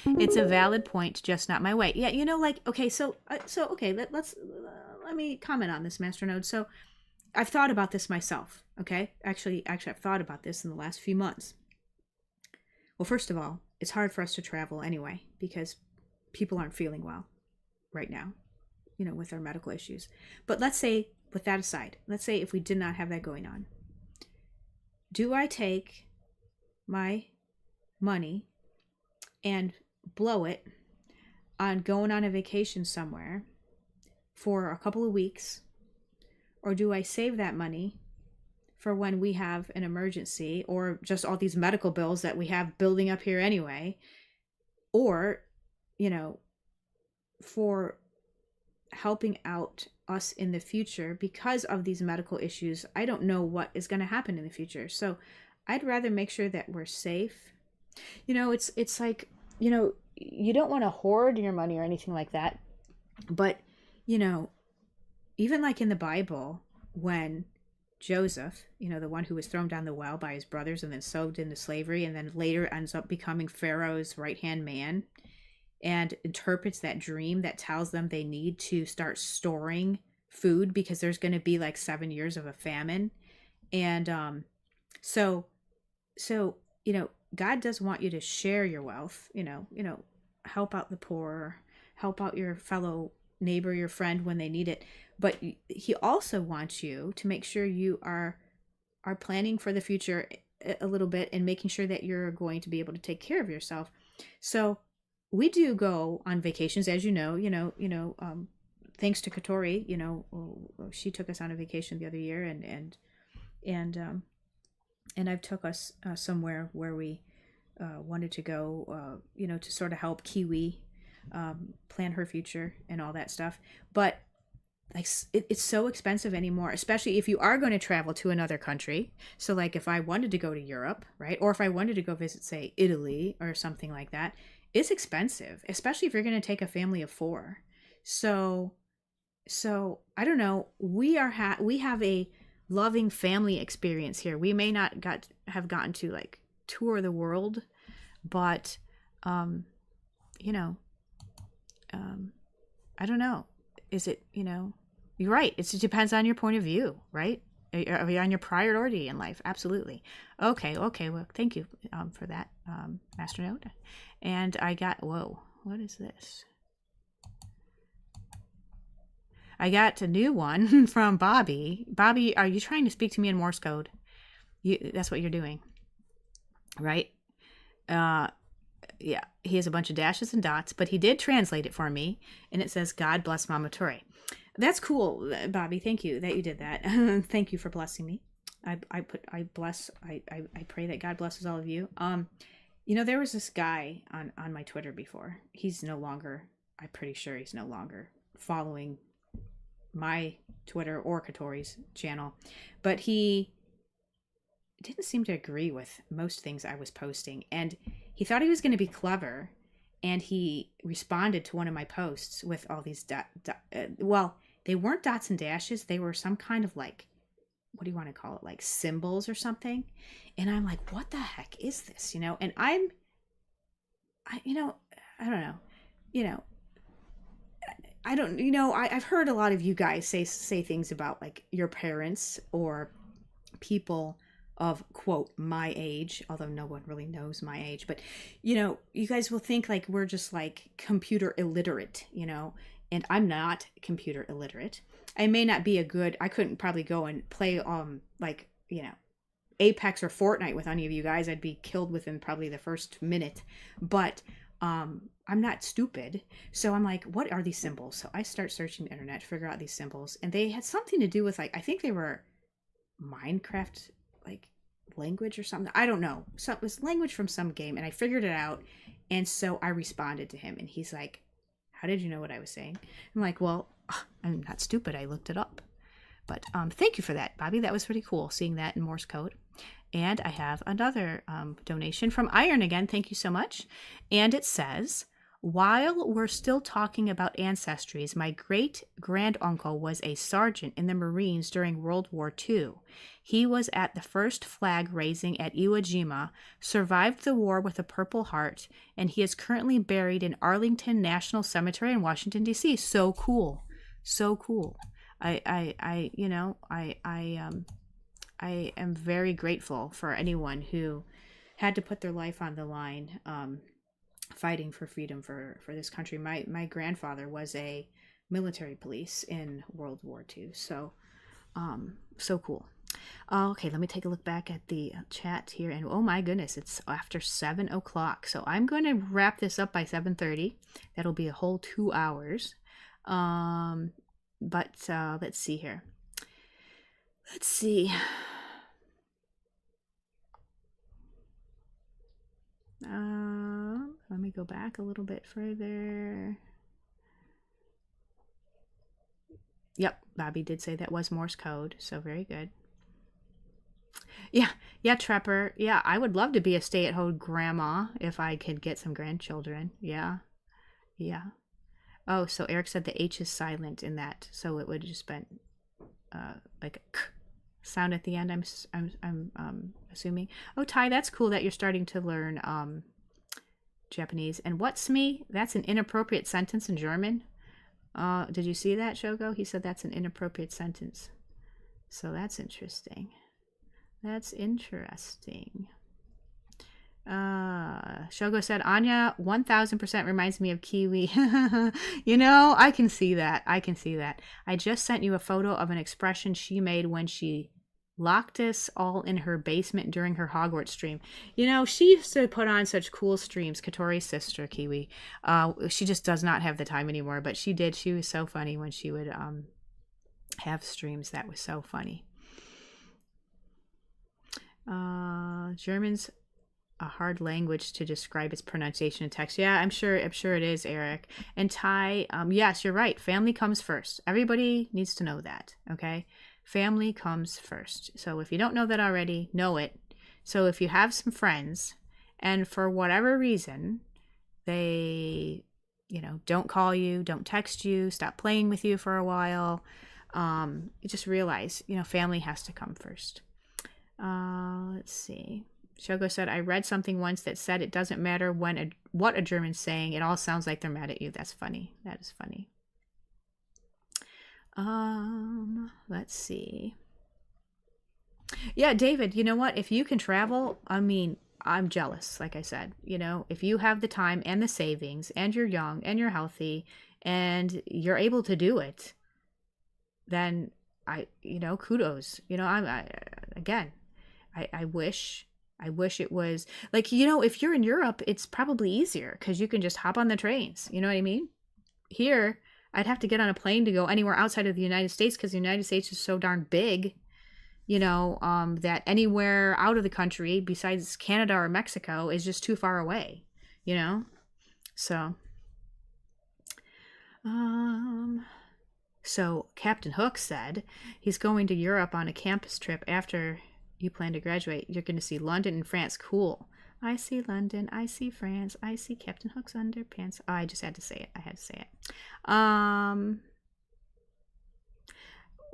It's a valid point, just not my way. Yeah, okay, let me comment on this, Masternode. So I've thought about this myself, okay? Actually, I've thought about this in the last few months. Well, first of all, it's hard for us to travel anyway because people aren't feeling well right now, with our medical issues. But let's say, with that aside, let's say if we did not have that going on, do I take my money and blow it on going on a vacation somewhere for a couple of weeks? Or do I save that money for when we have an emergency or just all these medical bills that we have building up here anyway? Or you know, for helping out us in the future because of these medical issues. I don't know what is going to happen in the future. So I'd rather make sure that we're safe. It's like, you don't want to hoard your money or anything like that. But, you know, even like in the Bible, when Joseph, the one who was thrown down the well by his brothers and then sold into slavery and then later ends up becoming Pharaoh's right hand man and interprets that dream that tells them they need to start storing food because there's going to be like 7 years of a famine. And so, so, God does want you to share your wealth, help out the poor, help out your fellow neighbor, your friend when they need it. But he also wants you to make sure you are planning for the future a little bit and making sure that you're going to be able to take care of yourself. So we do go on vacations, as thanks to Katori, she took us on a vacation the other year, and I've took us somewhere where we wanted to go, to sort of help Kiwi plan her future and all that stuff. But like it's so expensive anymore, especially if you are going to travel to another country. So like if I wanted to go to Europe, right, or if I wanted to go visit, say, Italy or something like that, it's expensive, especially if you're going to take a family of 4. So I don't know, we have a loving family experience here. We may not have gotten to like tour the world, but you know I don't know, is it, you're right, it depends on your point of view, right? Are you on your priority in life? Absolutely. Okay, well, thank you for that, Master Note. And I got, whoa, what is this? I got a new one from Bobby. Bobby, are you trying to speak to me in Morse code? That's what you're doing, right? Yeah, he has a bunch of dashes and dots, but he did translate it for me, and it says, God bless Mama Ture. That's cool, Bobby. Thank you that you did that. Thank you for blessing me. I pray that God blesses all of you. There was this guy on my Twitter before. He's no longer, I'm pretty sure he's no longer following my Twitter or Katori's channel, but he didn't seem to agree with most things I was posting, and he thought he was going to be clever, and he responded to one of my posts with all these well, they weren't dots and dashes, they were some kind of like, what do you want to call it, like symbols or something. And I'm like, what the heck is this, and I don't know, I don't, I've heard a lot of you guys say things about like your parents or people of, quote, my age, although no one really knows my age, but you guys will think like we're just like computer illiterate, and I'm not computer illiterate. I may not be I couldn't probably go and play like, Apex or Fortnite with any of you guys. I'd be killed within probably the first minute, but I'm not stupid. So I'm like, what are these symbols? So I start searching the internet to figure out these symbols, and they had something to do with, like, I think they were Minecraft, like, language or something. I don't know. So it was language from some game, and I figured it out. And so I responded to him, and he's like, how did you know what I was saying? I'm like, well, I'm not stupid. I looked it up. But thank you for that, Bobby. That was pretty cool, seeing that in Morse code. And I have another donation from Iron again. Thank you so much. And it says, while we're still talking about ancestries, my great-granduncle was a sergeant in the Marines during World War II. He was at the first flag raising at Iwo Jima, survived the war with a Purple Heart, and he is currently buried in Arlington National Cemetery in Washington, D.C. So cool. So cool. I am very grateful for anyone who had to put their life on the line, fighting for freedom for this country. My grandfather was a military police in World War II. So cool. Okay, let me take a look back at the chat here, and oh my goodness, it's after 7 o'clock. So I'm going to wrap this up by 7:30. That'll be a whole 2 hours. But let's see here. Let's see. Let me go back a little bit further. Yep, Bobby did say that was Morse code, so very good. Yeah, yeah, Trepper. Yeah, I would love to be a stay-at-home grandma if I could get some grandchildren. Yeah, yeah. Oh, so Eric said the H is silent in that, so it would have just been like a k sound at the end. I'm assuming. Oh, Ty, that's cool that you're starting to learn Japanese. And what's me? That's an inappropriate sentence in German. Did you see that, Shogo? He said that's an inappropriate sentence. So that's interesting. That's interesting. Shogo said, Anya 1000% reminds me of Kiwi. You know, I can see that. I can see that. I just sent you a photo of an expression she made when she locked us all in her basement during her Hogwarts stream. You know, she used to put on such cool streams. Katori's sister, Kiwi. She just does not have the time anymore, but she did. She was so funny when she would have streams. That was so funny. German's a hard language to describe its pronunciation in text. Yeah, I'm sure it is, Eric. And Ty, yes, you're right. Family comes first. Everybody needs to know that, okay? Family comes first. So if you don't know that already, know it. So if you have some friends and for whatever reason, they, you know, don't call you, don't text you, stop playing with you for a while, you just realize, you know, family has to come first. Let's see. Shogo said, I read something once that said it doesn't matter what a German's saying. It all sounds like they're mad at you. That's funny. That is funny. Let's see. Yeah, David, you know what? If you can travel, I mean, I'm jealous, like I said. You know, if you have the time and the savings and you're young and you're healthy and you're able to do it, then you know, kudos. You know, I wish it was like, you know, if you're in Europe, it's probably easier because you can just hop on the trains. You know what I mean? Here, I'd have to get on a plane to go anywhere outside of the United States because the United States is so darn big, you know, that anywhere out of the country besides Canada or Mexico is just too far away, you know? So, so Captain Hook said he's going to Europe on a campus trip after you plan to graduate. You're going to see London and France. Cool. I see London. I see France. I see Captain Hook's underpants. Oh, I just had to say it. I had to say it.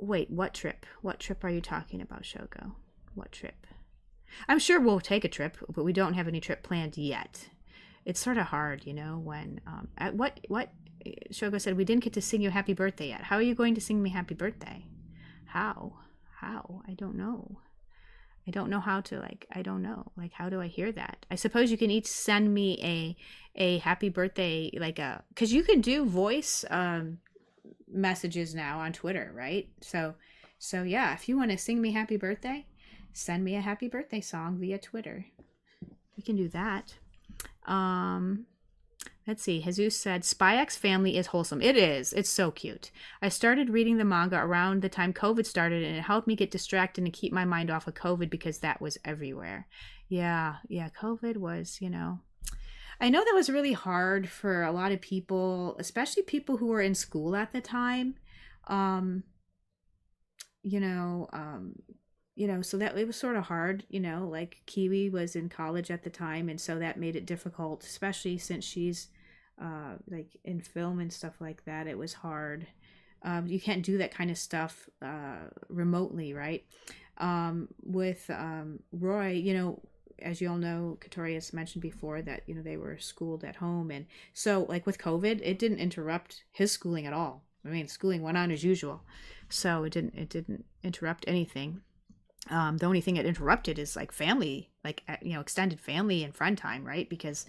Wait, what trip? What trip are you talking about, Shogo? What trip? I'm sure we'll take a trip, but we don't have any trip planned yet. It's sort of hard, you know, when, what, Shogo said, we didn't get to sing you happy birthday yet. How are you going to sing me happy birthday? How? I don't know. I don't know how to, like, I don't know. Like, how do I hear that? I suppose you can each send me a happy birthday, like because you can do voice messages now on Twitter, right? So yeah, if you want to sing me happy birthday, send me a happy birthday song via Twitter. We can do that. Let's see. Jesus said, Spy X Family is wholesome. It is. It's so cute. I started reading the manga around the time COVID started, and it helped me get distracted and keep my mind off of COVID because that was everywhere. Yeah. COVID was, you know. I know that was really hard for a lot of people, especially people who were in school at the time. So that it was sort of hard, you know, like Kiwi was in college at the time. And so that made it difficult, especially since she's like in film and stuff like that. It was hard. You can't do that kind of stuff remotely, right? With Roy, you know, as you all know, Katori has mentioned before that, you know, they were schooled at home. And so like with COVID, it didn't interrupt his schooling at all. I mean, schooling went on as usual. So it didn't interrupt anything. The only thing it interrupted is like family, like, you know, extended family and friend time, right? Because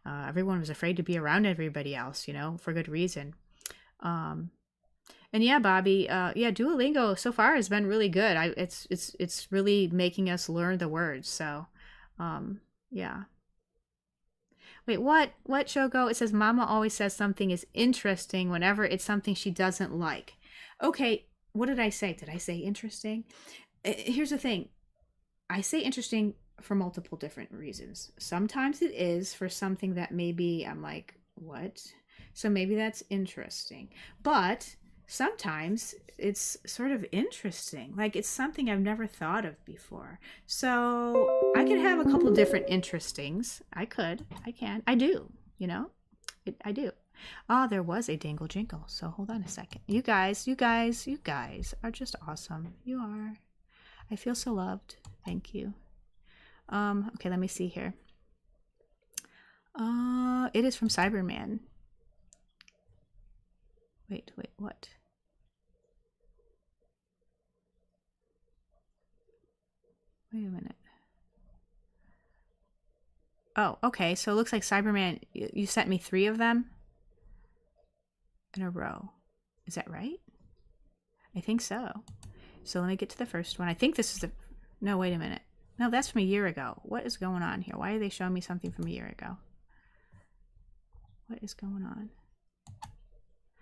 everyone was afraid to be around everybody else, you know, for good reason. And yeah, Bobby, yeah, Duolingo so far has been really good. It's really making us learn the words. So, yeah. Wait, what, Shogo? It says Mama always says something is interesting whenever it's something she doesn't like. Okay, what did I say? Did I say interesting? Here's the thing. I say interesting for multiple different reasons. Sometimes it is for something that maybe I'm like, what? So maybe that's interesting. But sometimes it's sort of interesting. Like it's something I've never thought of before. So I could have a couple different interestings. I can. I do, you know? I do. Oh, there was a dingle jingle. So hold on a second. You guys are just awesome. You are. I feel so loved. Thank you. Okay, let me see here. It is from Cyberman. Wait, what? Wait a minute. Oh, okay. So it looks like Cyberman, you sent me 3 of them in a row. Is that right? I think so. So let me get to the first one. I think this is the... No, wait a minute. No, that's from a year ago. What is going on here? Why are they showing me something from a year ago? What is going on?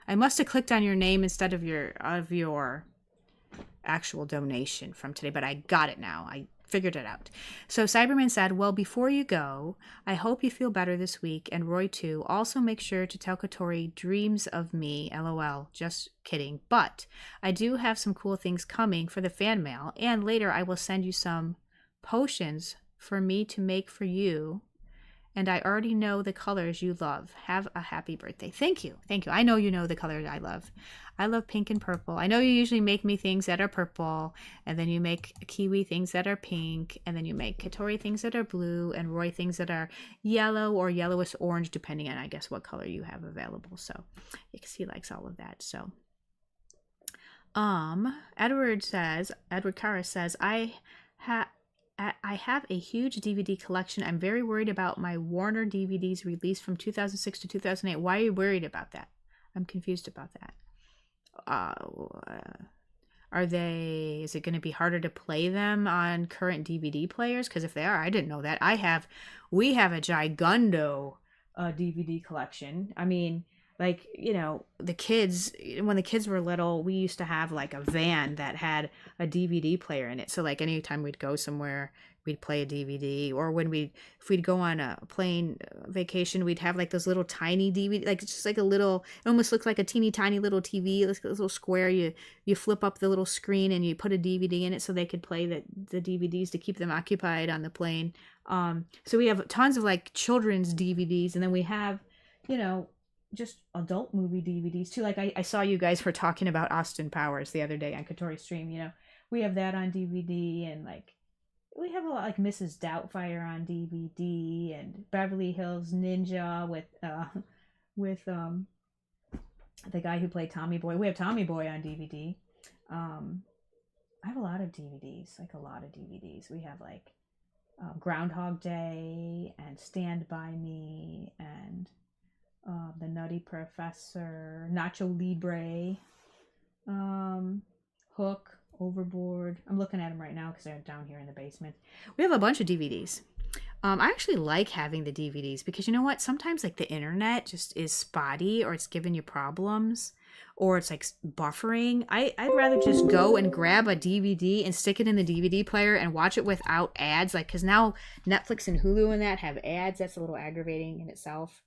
I must have clicked on your name instead of your actual donation from today, but I got it now. I figured it out. So Cyberman said, well, before you go, I hope you feel better this week, and Roy too. Also make sure to tell Katori dreams of me, LOL. Just kidding. But I do have some cool things coming for the fan mail, and later I will send you some potions for me to make for you. And I already know the colors you love. Have a happy birthday. Thank you. Thank you. I know you know the colors I love. I love pink and purple. I know you usually make me things that are purple, and then you make Kiwi things that are pink, and then you make Katori things that are blue, and Roy things that are yellow or yellowish orange, depending on, I guess, what color you have available. So, because he likes all of that. So, Edward Cara says, I have a huge DVD collection. I'm very worried about my Warner DVDs released from 2006 to 2008. Why are you worried about that? I'm confused about that. Is it going to be harder to play them on current DVD players? Because if they are, I didn't know that. We have a gigundo DVD collection. I mean, like, you know, when the kids were little, we used to have like a van that had a DVD player in it. So like anytime we'd go somewhere, we'd play a DVD. Or if we'd go on a plane vacation, we'd have like those little tiny DVD, like it's just like it almost looks like a teeny tiny little TV, like a little square. You flip up the little screen and you put a DVD in it so they could play the DVDs to keep them occupied on the plane. So we have tons of like children's DVDs, and then we have, you know, just adult movie DVDs too. Like I saw you guys were talking about Austin Powers the other day on Katori Stream. You know, we have that on DVD, and like we have a lot like Mrs. Doubtfire on DVD, and Beverly Hills Ninja with the guy who played Tommy Boy. We have Tommy Boy on DVD. I have a lot of DVDs, like a lot of DVDs. We have like Groundhog Day and Stand By Me and The Nutty Professor, Nacho Libre, Hook, Overboard. I'm looking at them right now because they're down here in the basement. We have a bunch of DVDs. I actually like having the DVDs because you know what? Sometimes like the internet just is spotty, or it's giving you problems, or it's like buffering. I'd rather just go and grab a DVD and stick it in the DVD player and watch it without ads. Like, because now Netflix and Hulu and that have ads. That's a little aggravating in itself.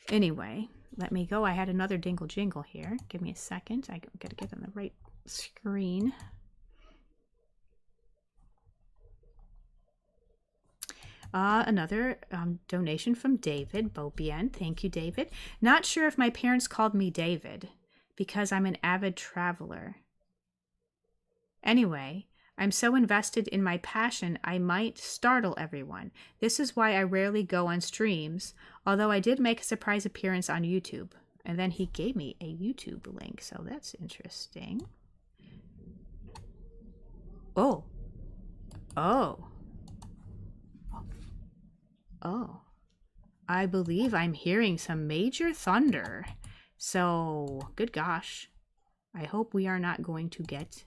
Anyway, let me go. I had another dingle jingle here. Give me a second. I gotta get on the right screen. Another donation from David Bopien. Thank you, David. Not sure if my parents called me David because I'm an avid traveler. Anyway, I'm so invested in my passion, I might startle everyone. This is why I rarely go on streams, although I did make a surprise appearance on YouTube. And then he gave me a YouTube link, so that's interesting. Oh. I believe I'm hearing some major thunder. So, good gosh. I hope we are not going to get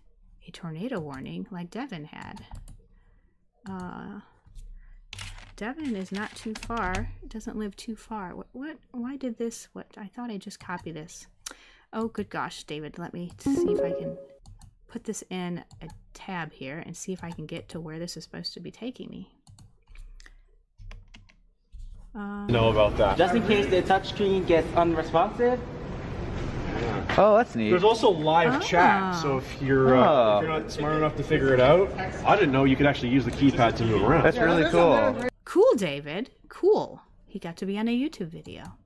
a tornado warning like Devin had. Devin is not too far. It doesn't live too far. What? Why did this? What? I thought I just copied this. Oh, good gosh, David. Let me see if I can put this in a tab here and see if I can get to where this is supposed to be taking me. Know about that. Just in case the touchscreen gets unresponsive. Oh, that's neat. There's also live chat, so if you're not smart enough to figure it out, I didn't know you could actually use the keypad to move around. That's really cool. Cool, David. Cool. He got to be on a YouTube video.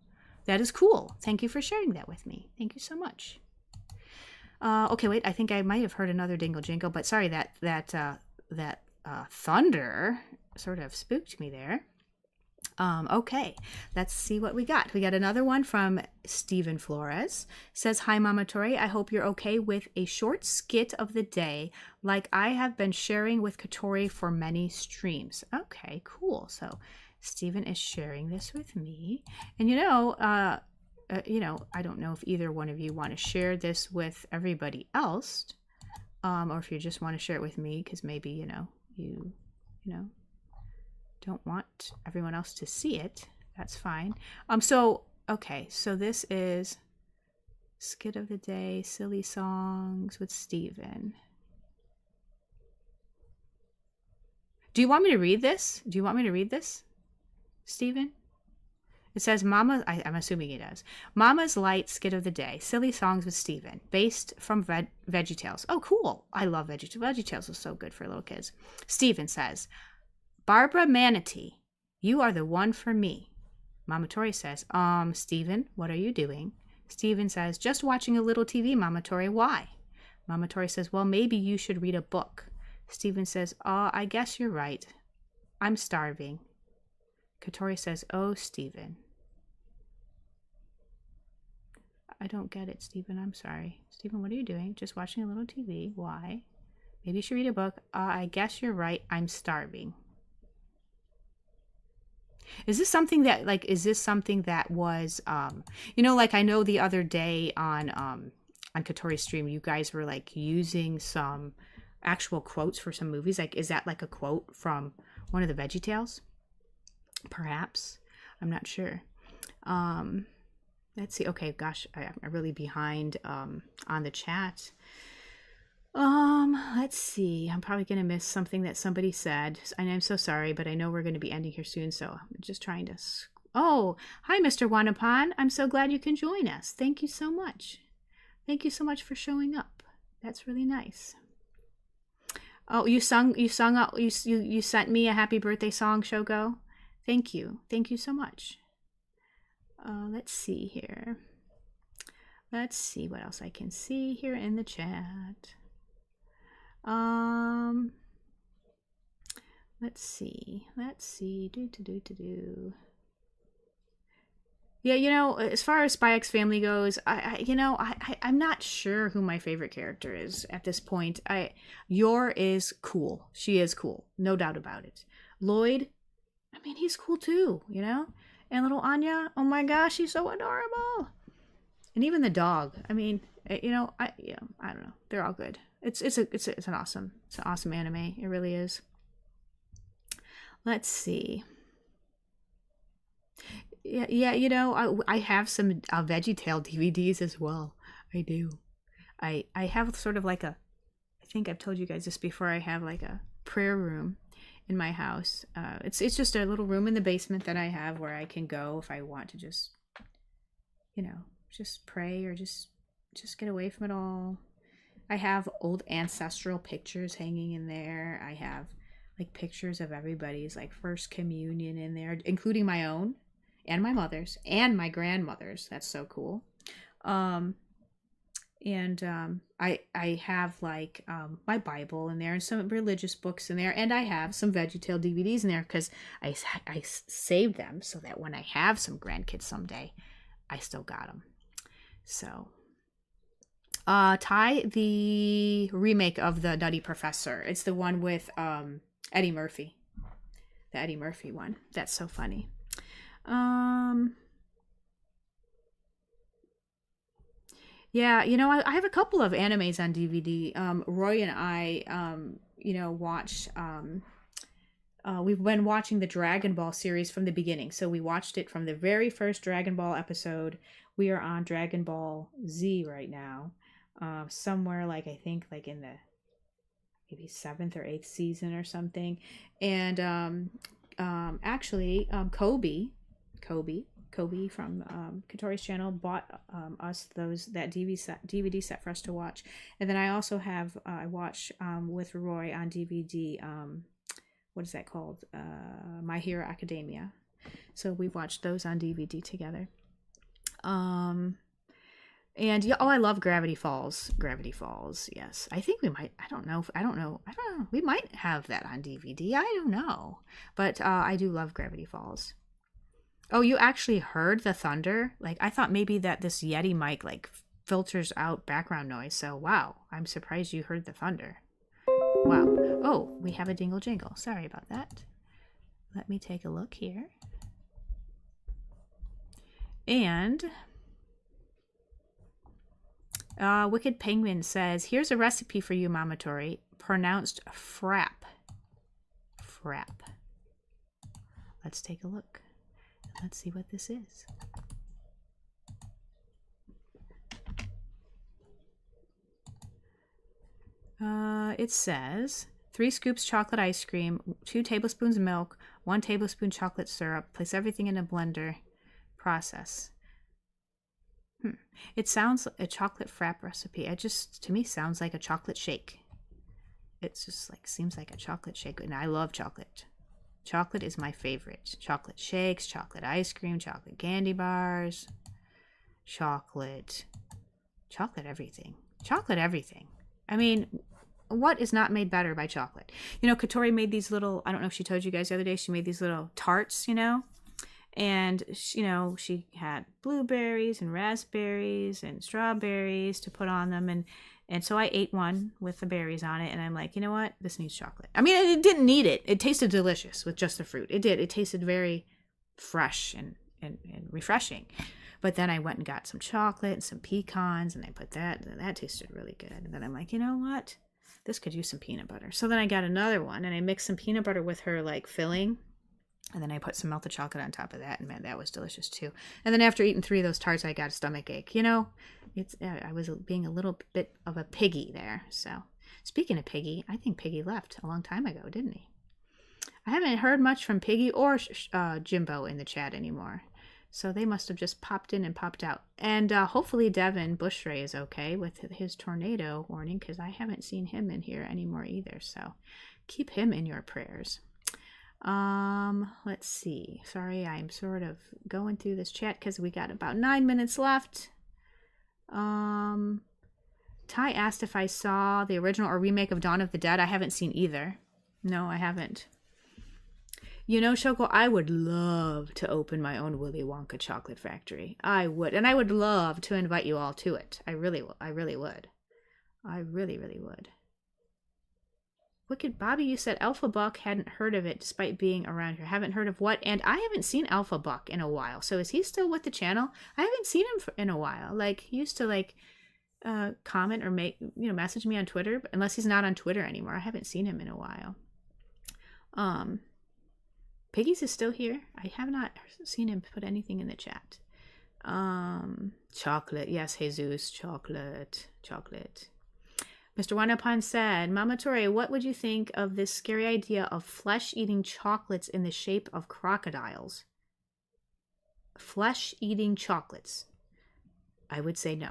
That is cool. Thank you for sharing that with me. Thank you so much. Okay, wait. I think I might have heard another dingle jingle, but sorry, that thunder sort of spooked me there. Okay, let's see what we got. We got another one from Stephen Flores. Says, hi, Mama Tori. I hope you're okay with a short skit of the day like I have been sharing with Katori for many streams. Okay, cool. So Stephen is sharing this with me. And I don't know if either one of you want to share this with everybody else, or if you just want to share it with me because maybe, you don't want everyone else to see it. That's fine. So this is skit of the day, silly songs with Stephen. Do you want me to read this? Stephen? It says Mama, I'm assuming it does. Mama's Light skit of the day, silly songs with Stephen, based from VeggieTales. Oh, cool. I love VeggieTales. VeggieTales is so good for little kids. Stephen says, Barbara Manatee, you are the one for me. Mama Tori says, Stephen, what are you doing? Stephen says, just watching a little TV, Mama Tori. Why? Mama Tori says, well, maybe you should read a book. Stephen says, I guess you're right. I'm starving. Katori says, oh, Stephen. I don't get it, Stephen. I'm sorry. Stephen, what are you doing? Just watching a little TV. Why? Maybe you should read a book. I guess you're right. I'm starving. Is this something that was, I know the other day on Katori's stream, you guys were like using some actual quotes for some movies. Like, is that like a quote from one of the VeggieTales? Perhaps. I'm not sure. Let's see. Okay, gosh, I'm really behind on the chat. Let's see. I'm probably going to miss something that somebody said. And I'm so sorry, but I know we're going to be ending here soon, so I'm just trying to... Oh, hi, Mr. Wanapan. I'm so glad you can join us. Thank you so much. Thank you so much for showing up. That's really nice. Oh, you sent me a happy birthday song, Shogo. Thank you. Thank you so much. Let's see here. Let's see what else I can see here in the chat. Let's see. Yeah, as far as Spy X Family goes, I'm not sure who my favorite character is at this point. Yor is cool. She is cool. No doubt about it. Lloyd, I mean, he's cool too, And little Anya, oh my gosh, she's so adorable. And even the dog. I mean, I don't know. They're all good. It's an awesome anime. It really is. Let's see. Yeah, I have some VeggieTale DVDs as well. I do. I have sort of like I think I've told you guys this before. I have like a prayer room in my house. It's just a little room in the basement that I have where I can go if I want to just pray or just get away from it all. I have old ancestral pictures hanging in there. I have like pictures of everybody's like first communion in there, including my own and my mother's and my grandmother's. That's so cool. I have like my Bible in there and some religious books in there, and I have some VeggieTale DVDs in there because I saved them so that when I have some grandkids someday, I still got them. So, Ty, the remake of the Nutty Professor. It's the one with Eddie Murphy. The Eddie Murphy one. That's so funny. Yeah, I have a couple of animes on DVD. Roy and I, watched, we've been watching the Dragon Ball series from the beginning. So we watched it from the very first Dragon Ball episode. We are on Dragon Ball Z right now. somewhere like, I think like in the maybe 7th or 8th season or something. And actually, Kobe from Katori's channel bought us that DVD set for us to watch. And then I also have I watch with Roy on DVD. What is that called? My Hero Academia. So we watched those on DVD together. And yeah, oh, I love Gravity Falls. Gravity Falls, yes. I think we might. I don't know. We might have that on DVD. I don't know, but I do love Gravity Falls. Oh, you actually heard the thunder? Like, I thought maybe that this Yeti mic like filters out background noise. So wow, I'm surprised you heard the thunder. Wow. Oh, we have a dingle jingle. Sorry about that. Let me take a look here. And Wicked Penguin says, here's a recipe for you, Mama Tori. Pronounced frap. Frap. Let's take a look. Let's see what this is. It says 3 scoops chocolate ice cream, 2 tablespoons milk, 1 tablespoon chocolate syrup. Place everything in a blender. Process. It sounds a chocolate frap recipe. It just, to me, sounds like a chocolate shake. It's just like, seems like a chocolate shake. And I love chocolate. Chocolate is my favorite. Chocolate shakes, chocolate ice cream, chocolate candy bars, chocolate everything. Chocolate everything. I mean, what is not made better by chocolate? You know, Katori made these little, I don't know if she told you guys the other day, she made these little tarts, you know? And, you know, she had blueberries and raspberries and strawberries to put on them. And so I ate one with the berries on it. And I'm like, you know what? This needs chocolate. I mean, it didn't need it. It tasted delicious with just the fruit. It did. It tasted very fresh and refreshing. But then I went and got some chocolate and some pecans. And I put that. And that tasted really good. And then I'm like, you know what? This could use some peanut butter. So then I got another one. And I mixed some peanut butter with her, like, filling. And then I put some melted chocolate on top of that, and man, that was delicious too. And then after eating 3 of those tarts, I got a stomach ache. You know, I was being a little bit of a piggy there. So, speaking of Piggy, I think Piggy left a long time ago, didn't he? I haven't heard much from Piggy or Jimbo in the chat anymore. So they must have just popped in and popped out. And hopefully Devin Bushray is okay with his tornado warning, because I haven't seen him in here anymore either. So keep him in your prayers. Let's see. Sorry, I'm sort of going through this chat because we got about 9 minutes left. Ty asked if I saw the original or remake of Dawn of the Dead. I haven't seen either. No, I haven't. You know, Shoko, I would love to open my own Willy Wonka chocolate factory. I would. And I would love to invite you all to it. I really would. I really, really would. Wicked Bobby, you said Alpha Buck hadn't heard of it despite being around here. Haven't heard of what? And I haven't seen Alpha Buck in a while. So is he still with the channel? I haven't seen him in a while. Like, he used to like comment or message me on Twitter, but unless he's not on Twitter anymore. I haven't seen him in a while. Piggies is still here. I have not seen him put anything in the chat. Chocolate. Yes, Jesus. Chocolate. Mr. Wanapon said, Mama Tori, what would you think of this scary idea of flesh-eating chocolates in the shape of crocodiles? Flesh-eating chocolates. I would say no.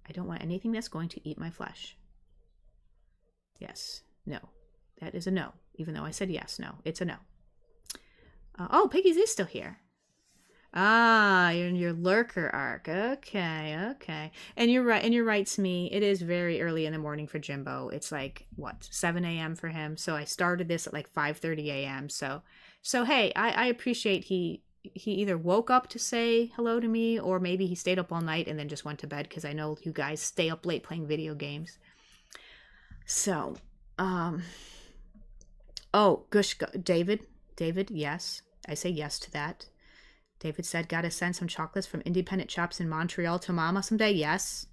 I don't want anything that's going to eat my flesh. Yes. No. That is a no. Even though I said yes. No. It's a no. Oh, Piggies is still here. Ah, you're in your lurker arc. Okay. And you're right. And you're right, Smee. It is very early in the morning for Jimbo. It's like, 7 a.m. for him. So I started this at like 5:30 a.m. So hey, I appreciate he either woke up to say hello to me, or maybe he stayed up all night and then just went to bed, because I know you guys stay up late playing video games. So, oh, Gush, David, yes. I say yes to that. David said, gotta send some chocolates from Independent Shops in Montreal to Mama someday. Yes,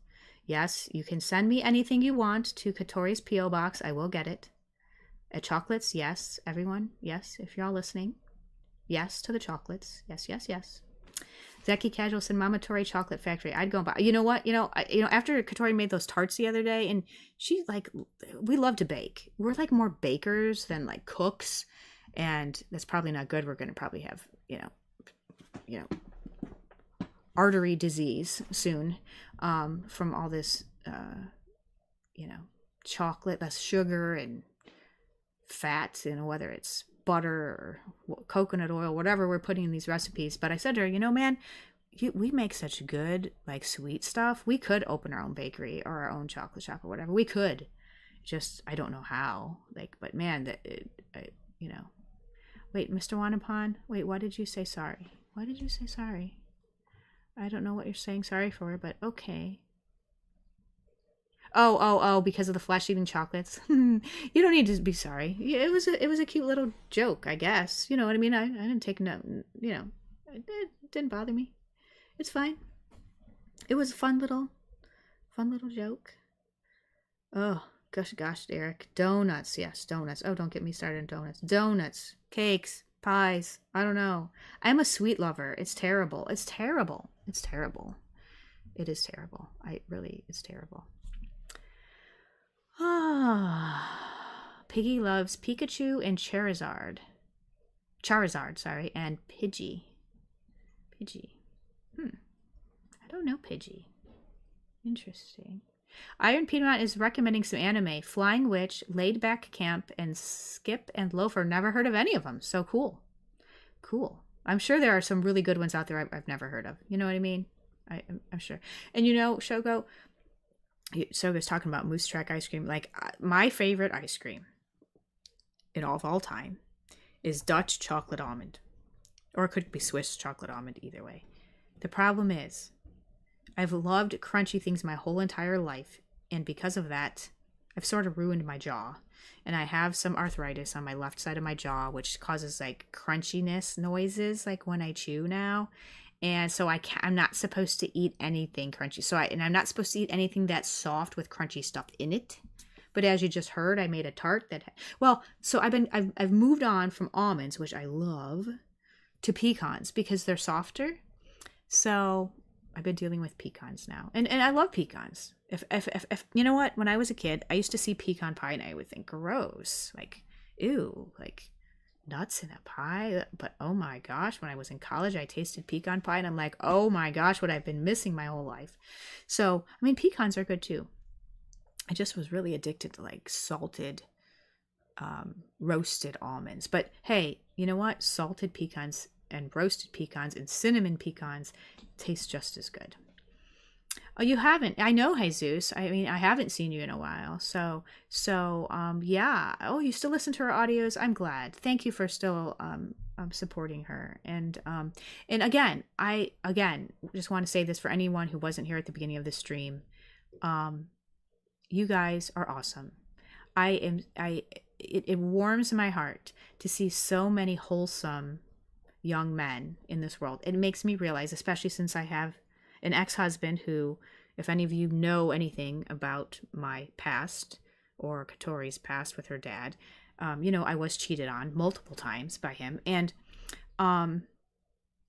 you can send me anything you want to Katori's P.O. Box. I will get it. Chocolates, yes. Everyone, yes. If you're all listening, yes to the chocolates. Yes. Zeki Casual said Mama Tori Chocolate Factory. I'd go buy. You know what? After Katori made those tarts the other day, and she's like, we love to bake. We're like more bakers than like cooks, and that's probably not good. We're going to probably have, artery disease soon, from all this, chocolate, less sugar and fat, whether it's butter or coconut oil, whatever we're putting in these recipes. But I said to her, man, we make such good, like, sweet stuff. We could open our own bakery or our own chocolate shop or whatever. We could. Just, I don't know how. Like, but man, Wait, Mr. Wanapan, wait, why did you say sorry? Why did you say sorry? I don't know what you're saying sorry for, but okay. Oh, because of the flesh-eating chocolates. You don't need to be sorry. It was a cute little joke, I guess. You know what I mean? I didn't take no, it didn't bother me. It's fine. It was a fun little joke. Oh, gosh, Derek. Donuts, yes, donuts. Oh, don't get me started on donuts. Donuts, cakes, pies. I don't know. I'm a sweet lover. It's terrible. It's terrible. It's terrible. It is terrible. It's terrible. Piggy loves Pikachu and Charizard, and Pidgey. I don't know Pidgey. Interesting. Iron Piedmont is recommending some anime. Flying Witch, Laid Back Camp, and Skip and Loafer. Never heard of any of them. So cool. I'm sure there are some really good ones out there I've never heard of. You know what I mean? I'm sure. And Shogo's talking about Moose Track ice cream. Like, my favorite ice cream of all time is Dutch chocolate almond. Or it could be Swiss chocolate almond, either way. The problem is, I've loved crunchy things my whole entire life, and because of that, I've sort of ruined my jaw. And I have some arthritis on my left side of my jaw, which causes like crunchiness noises, like when I chew now. And so I'm not supposed to eat anything crunchy. And I'm not supposed to eat anything that's soft with crunchy stuff in it. But as you just heard, I made a tart so I've moved on from almonds, which I love, to pecans because they're softer. So I've been dealing with pecans now. And I love pecans. If you know what, when I was a kid, I used to see pecan pie and I would think gross, like, ew, like nuts in a pie. But oh my gosh, when I was in college, I tasted pecan pie and I'm like, oh my gosh, what I've been missing my whole life. So, I mean, pecans are good too. I just was really addicted to like salted, roasted almonds. But hey, you know what? Salted pecans and roasted pecans and cinnamon pecans taste just as good. Oh, you haven't? I know, Jesus. I mean, I haven't seen you in a while. So, yeah. Oh, you still listen to her audios? I'm glad. Thank you for still supporting her. And again, I just want to say this for anyone who wasn't here at the beginning of the stream. You guys are awesome. It warms my heart to see so many wholesome young men in this world. It makes me realize, especially since I have an ex-husband who, if any of you know anything about my past or Katori's past with her dad, I was cheated on multiple times by him. And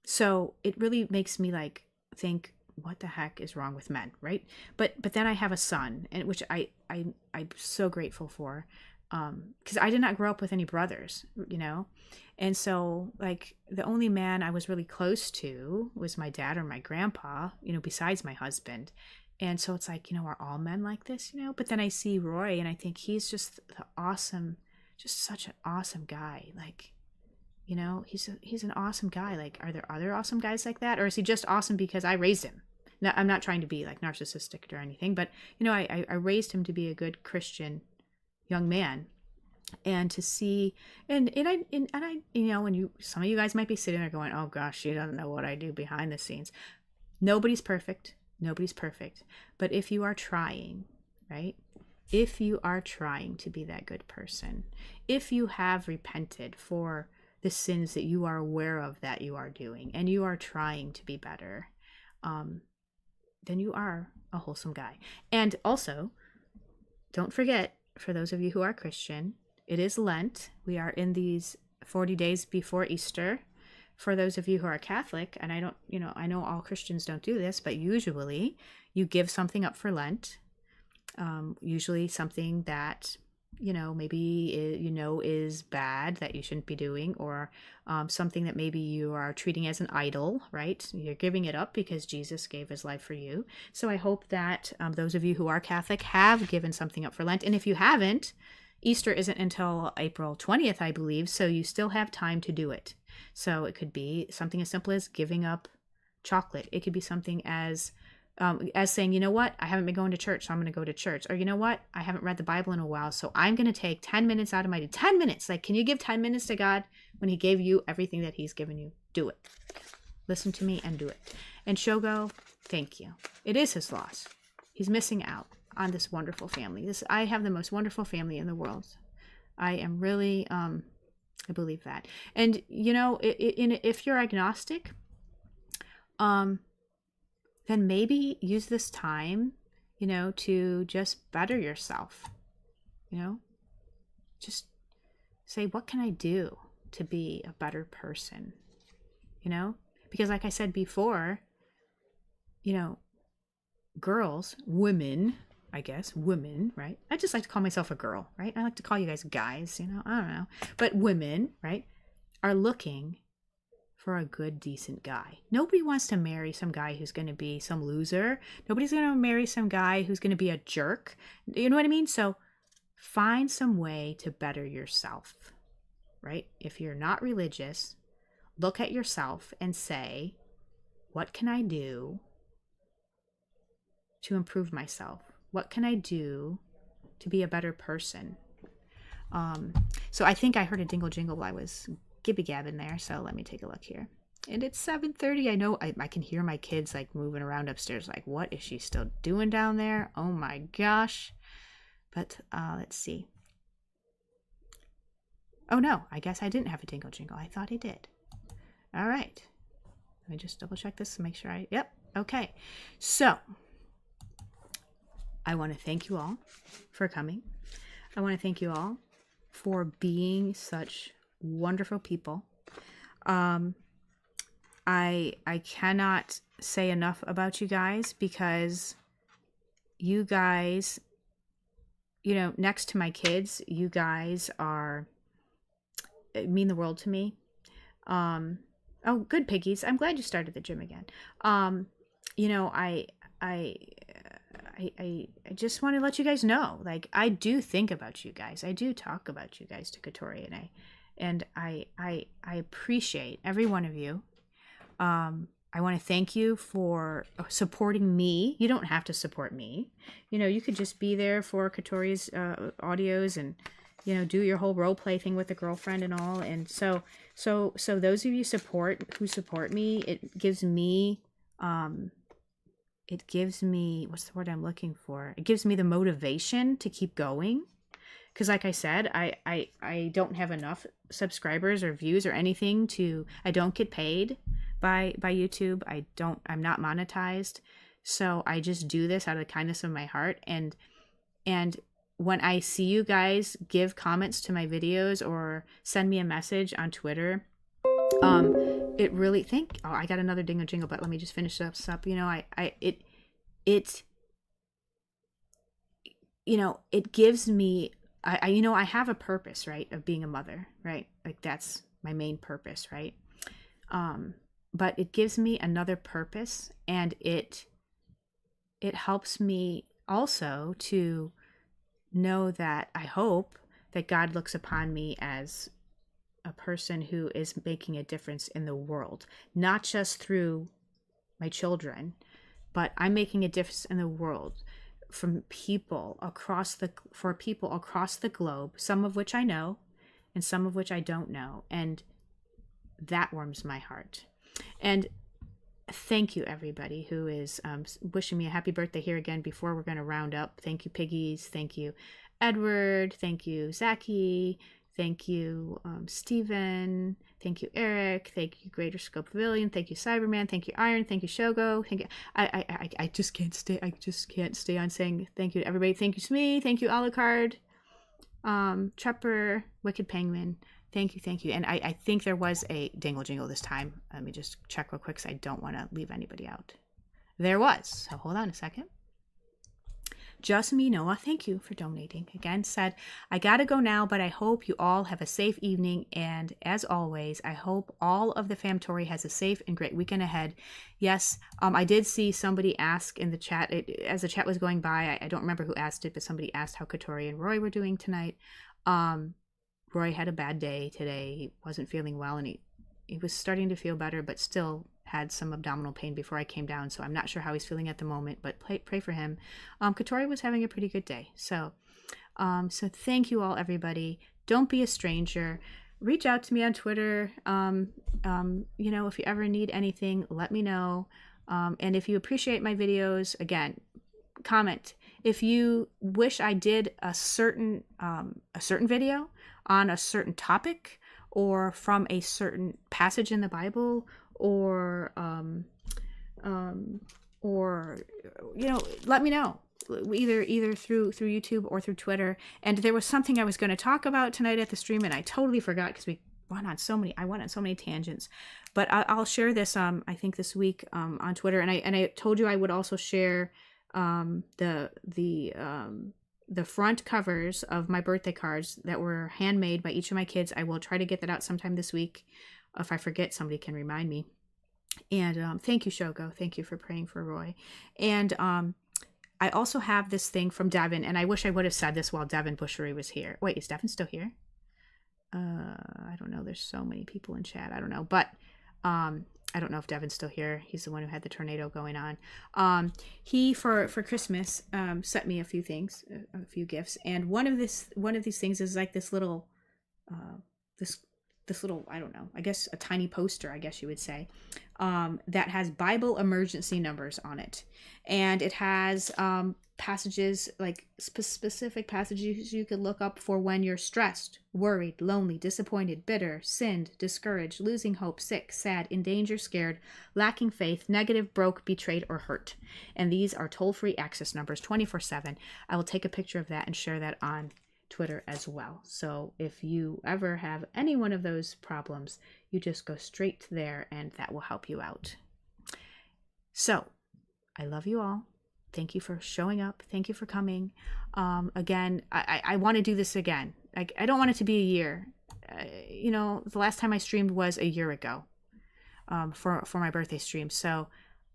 so it really makes me like think, what the heck is wrong with men, right? But then I have a son, and which I'm so grateful for, because I did not grow up with any brothers, and so like the only man I was really close to was my dad or my grandpa, besides my husband. And so it's like, are all men like this, But then I see Roy and I think he's just just such an awesome guy. Like, he's an awesome guy. Like, are there other awesome guys like that? Or is he just awesome because I raised him? Now, I'm not trying to be like narcissistic or anything, but I raised him to be a good Christian young man. And to see, and I, when some of you guys might be sitting there going, oh gosh, she doesn't know what I do behind the scenes. Nobody's perfect. But if you are trying, right? If you are trying to be that good person, if you have repented for the sins that you are aware of that you are doing, and you are trying to be better, then you are a wholesome guy. And also, don't forget, for those of you who are Christian, it is Lent. We are in these 40 days before Easter, for those of you who are Catholic, and I don't, I know all Christians don't do this, but usually you give something up for Lent. Usually something that, maybe is bad, that you shouldn't be doing, or something that maybe you are treating as an idol, right? You're giving it up because Jesus gave his life for you. So I hope that those of you who are Catholic have given something up for Lent. And if you haven't, Easter isn't until April 20th, I believe, so you still have time to do it. So it could be something as simple as giving up chocolate. It could be something as saying, you know what, I haven't been going to church, so I'm going to go to church. Or you know what, I haven't read the Bible in a while, so I'm going to take 10 minutes out of my day. 10 minutes. Like, can you give 10 minutes to God when he gave you everything that he's given you? Do it. Listen to me and do it. And Shogo, thank you. It is his loss. He's missing out on this wonderful family. I have the most wonderful family in the world. I am really, I believe that. And, if you're agnostic, then maybe use this time, to just better yourself, just say, what can I do to be a better person? Because like I said before, girls, women, I guess, women, right? I just like to call myself a girl, right? I like to call you guys guys, I don't know. But women, right, are looking for a good, decent guy. Nobody wants to marry some guy who's going to be some loser. Nobody's going to marry some guy who's going to be a jerk. You know what I mean? So find some way to better yourself, right? If you're not religious, look at yourself and say, what can I do to improve myself? What can I do to be a better person? So I think I heard a dingle jingle while I was gibby gabbing there, so let me take a look here. And it's 7:30. I know I can hear my kids like moving around upstairs, like, what is she still doing down there? Oh my gosh. But let's see. Oh no, I guess I didn't have a dingle jingle. I thought I did. All right, let me just double check this to make sure yep, okay. So I want to thank you all for coming. I want to thank you all for being such wonderful people. I cannot say enough about you guys, because you guys, next to my kids, you guys mean the world to me. Oh, good piggies. I'm glad you started the gym again. I just want to let you guys know, like, I do think about you guys. I do talk about you guys to Katori, and I appreciate every one of you. I want to thank you for supporting me. You don't have to support me. You could just be there for Katori's audios and, do your whole role play thing with a girlfriend and all. And so those of you who support me, it gives me, what's the word I'm looking for? It gives me the motivation to keep going. Because like I said, I don't have enough subscribers or views or anything I don't get paid by YouTube. I'm not monetized. So I just do this out of the kindness of my heart. And when I see you guys give comments to my videos or send me a message on Twitter, it really I got another dingo jingle, but let me just finish this up. It gives me, I have a purpose, right, of being a mother, right? Like, that's my main purpose, right? But it gives me another purpose, and it helps me also to know that I hope that God looks upon me as a person who is making a difference in the world, not just through my children, but I'm making a difference in the world for people across the globe, some of which I know and some of which I don't know. And that warms my heart. And thank you, everybody who is wishing me a happy birthday here again before we're going to round up. Thank you, piggies. Thank you, Edward. Thank you, Zachy. Thank you, Stephen. Thank you, Eric. Thank you, Greater Scope Pavilion. Thank you, Cyberman. Thank you, Iron. Thank you, Shogo. Thank you. I just can't stay. I just can't stay on saying thank you to everybody. Thank you, Smee. Thank you, Alucard. Trepper, Wicked Penguin, thank you. And I think there was a dingle jingle this time. Let me just check real quick because I don't want to leave anybody out. There was. So hold on a second. Just Me Noah, thank you for donating. Again, said, I gotta go now, but I hope you all have a safe evening. And as always, I hope all of the Famtory has a safe and great weekend ahead. Yes, I did see somebody ask in the chat, as the chat was going by, I don't remember who asked it, but somebody asked how Katori and Roy were doing tonight. Roy had a bad day today. He wasn't feeling well, and he was starting to feel better, but still had some abdominal pain before I came down, so I'm not sure how he's feeling at the moment, but pray for him. Katori was having a pretty good day. So thank you all, everybody. Don't be a stranger. Reach out to me on Twitter. If you ever need anything, let me know. And if you appreciate my videos, again, comment. If you wish I did a certain video on a certain topic or from a certain passage in the Bible, or let me know, either through YouTube or through Twitter. And there was something I was going to talk about tonight at the stream, and I totally forgot because I went on so many tangents. But I'll share this I think this week on Twitter, and I told you I would also share the front covers of my birthday cards that were handmade by each of my kids. I will try to get that out sometime this week. If I forget, somebody can remind me. And thank you, Shogo. Thank you for praying for Roy. And I also have this thing from Devin, and I wish I would have said this while Devin Bushery was here. Wait, is Devin still here? I don't know. There's so many people in chat. I don't know. But I don't know if Devin's still here. He's the one who had the tornado going on. He, for Christmas, sent me a few things, a few gifts. And one of these things is like this little, this little, I don't know, I guess a tiny poster, I guess you would say, that has Bible emergency numbers on it. And it has passages, like specific passages you could look up for when you're stressed, worried, lonely, disappointed, bitter, sinned, discouraged, losing hope, sick, sad, in danger, scared, lacking faith, negative, broke, betrayed, or hurt. And these are toll-free access numbers 24/7. I will take a picture of that and share that on Twitter as well. So if you ever have any one of those problems, you just go straight to there and that will help you out. So I love you all. Thank you for showing up. Thank you for coming. Again, I want to do this again. I don't want it to be a year. The last time I streamed was a year ago for my birthday stream. So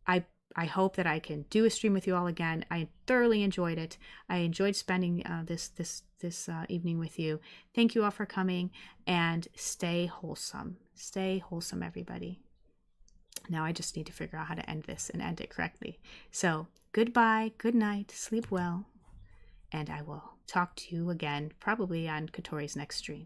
I hope that I can do a stream with you all again. I thoroughly enjoyed it. I enjoyed spending this evening with you. Thank you all for coming, and stay wholesome. Stay wholesome, everybody. Now I just need to figure out how to end this and end it correctly. So goodbye, good night, sleep well, and I will talk to you again probably on Katori's next stream.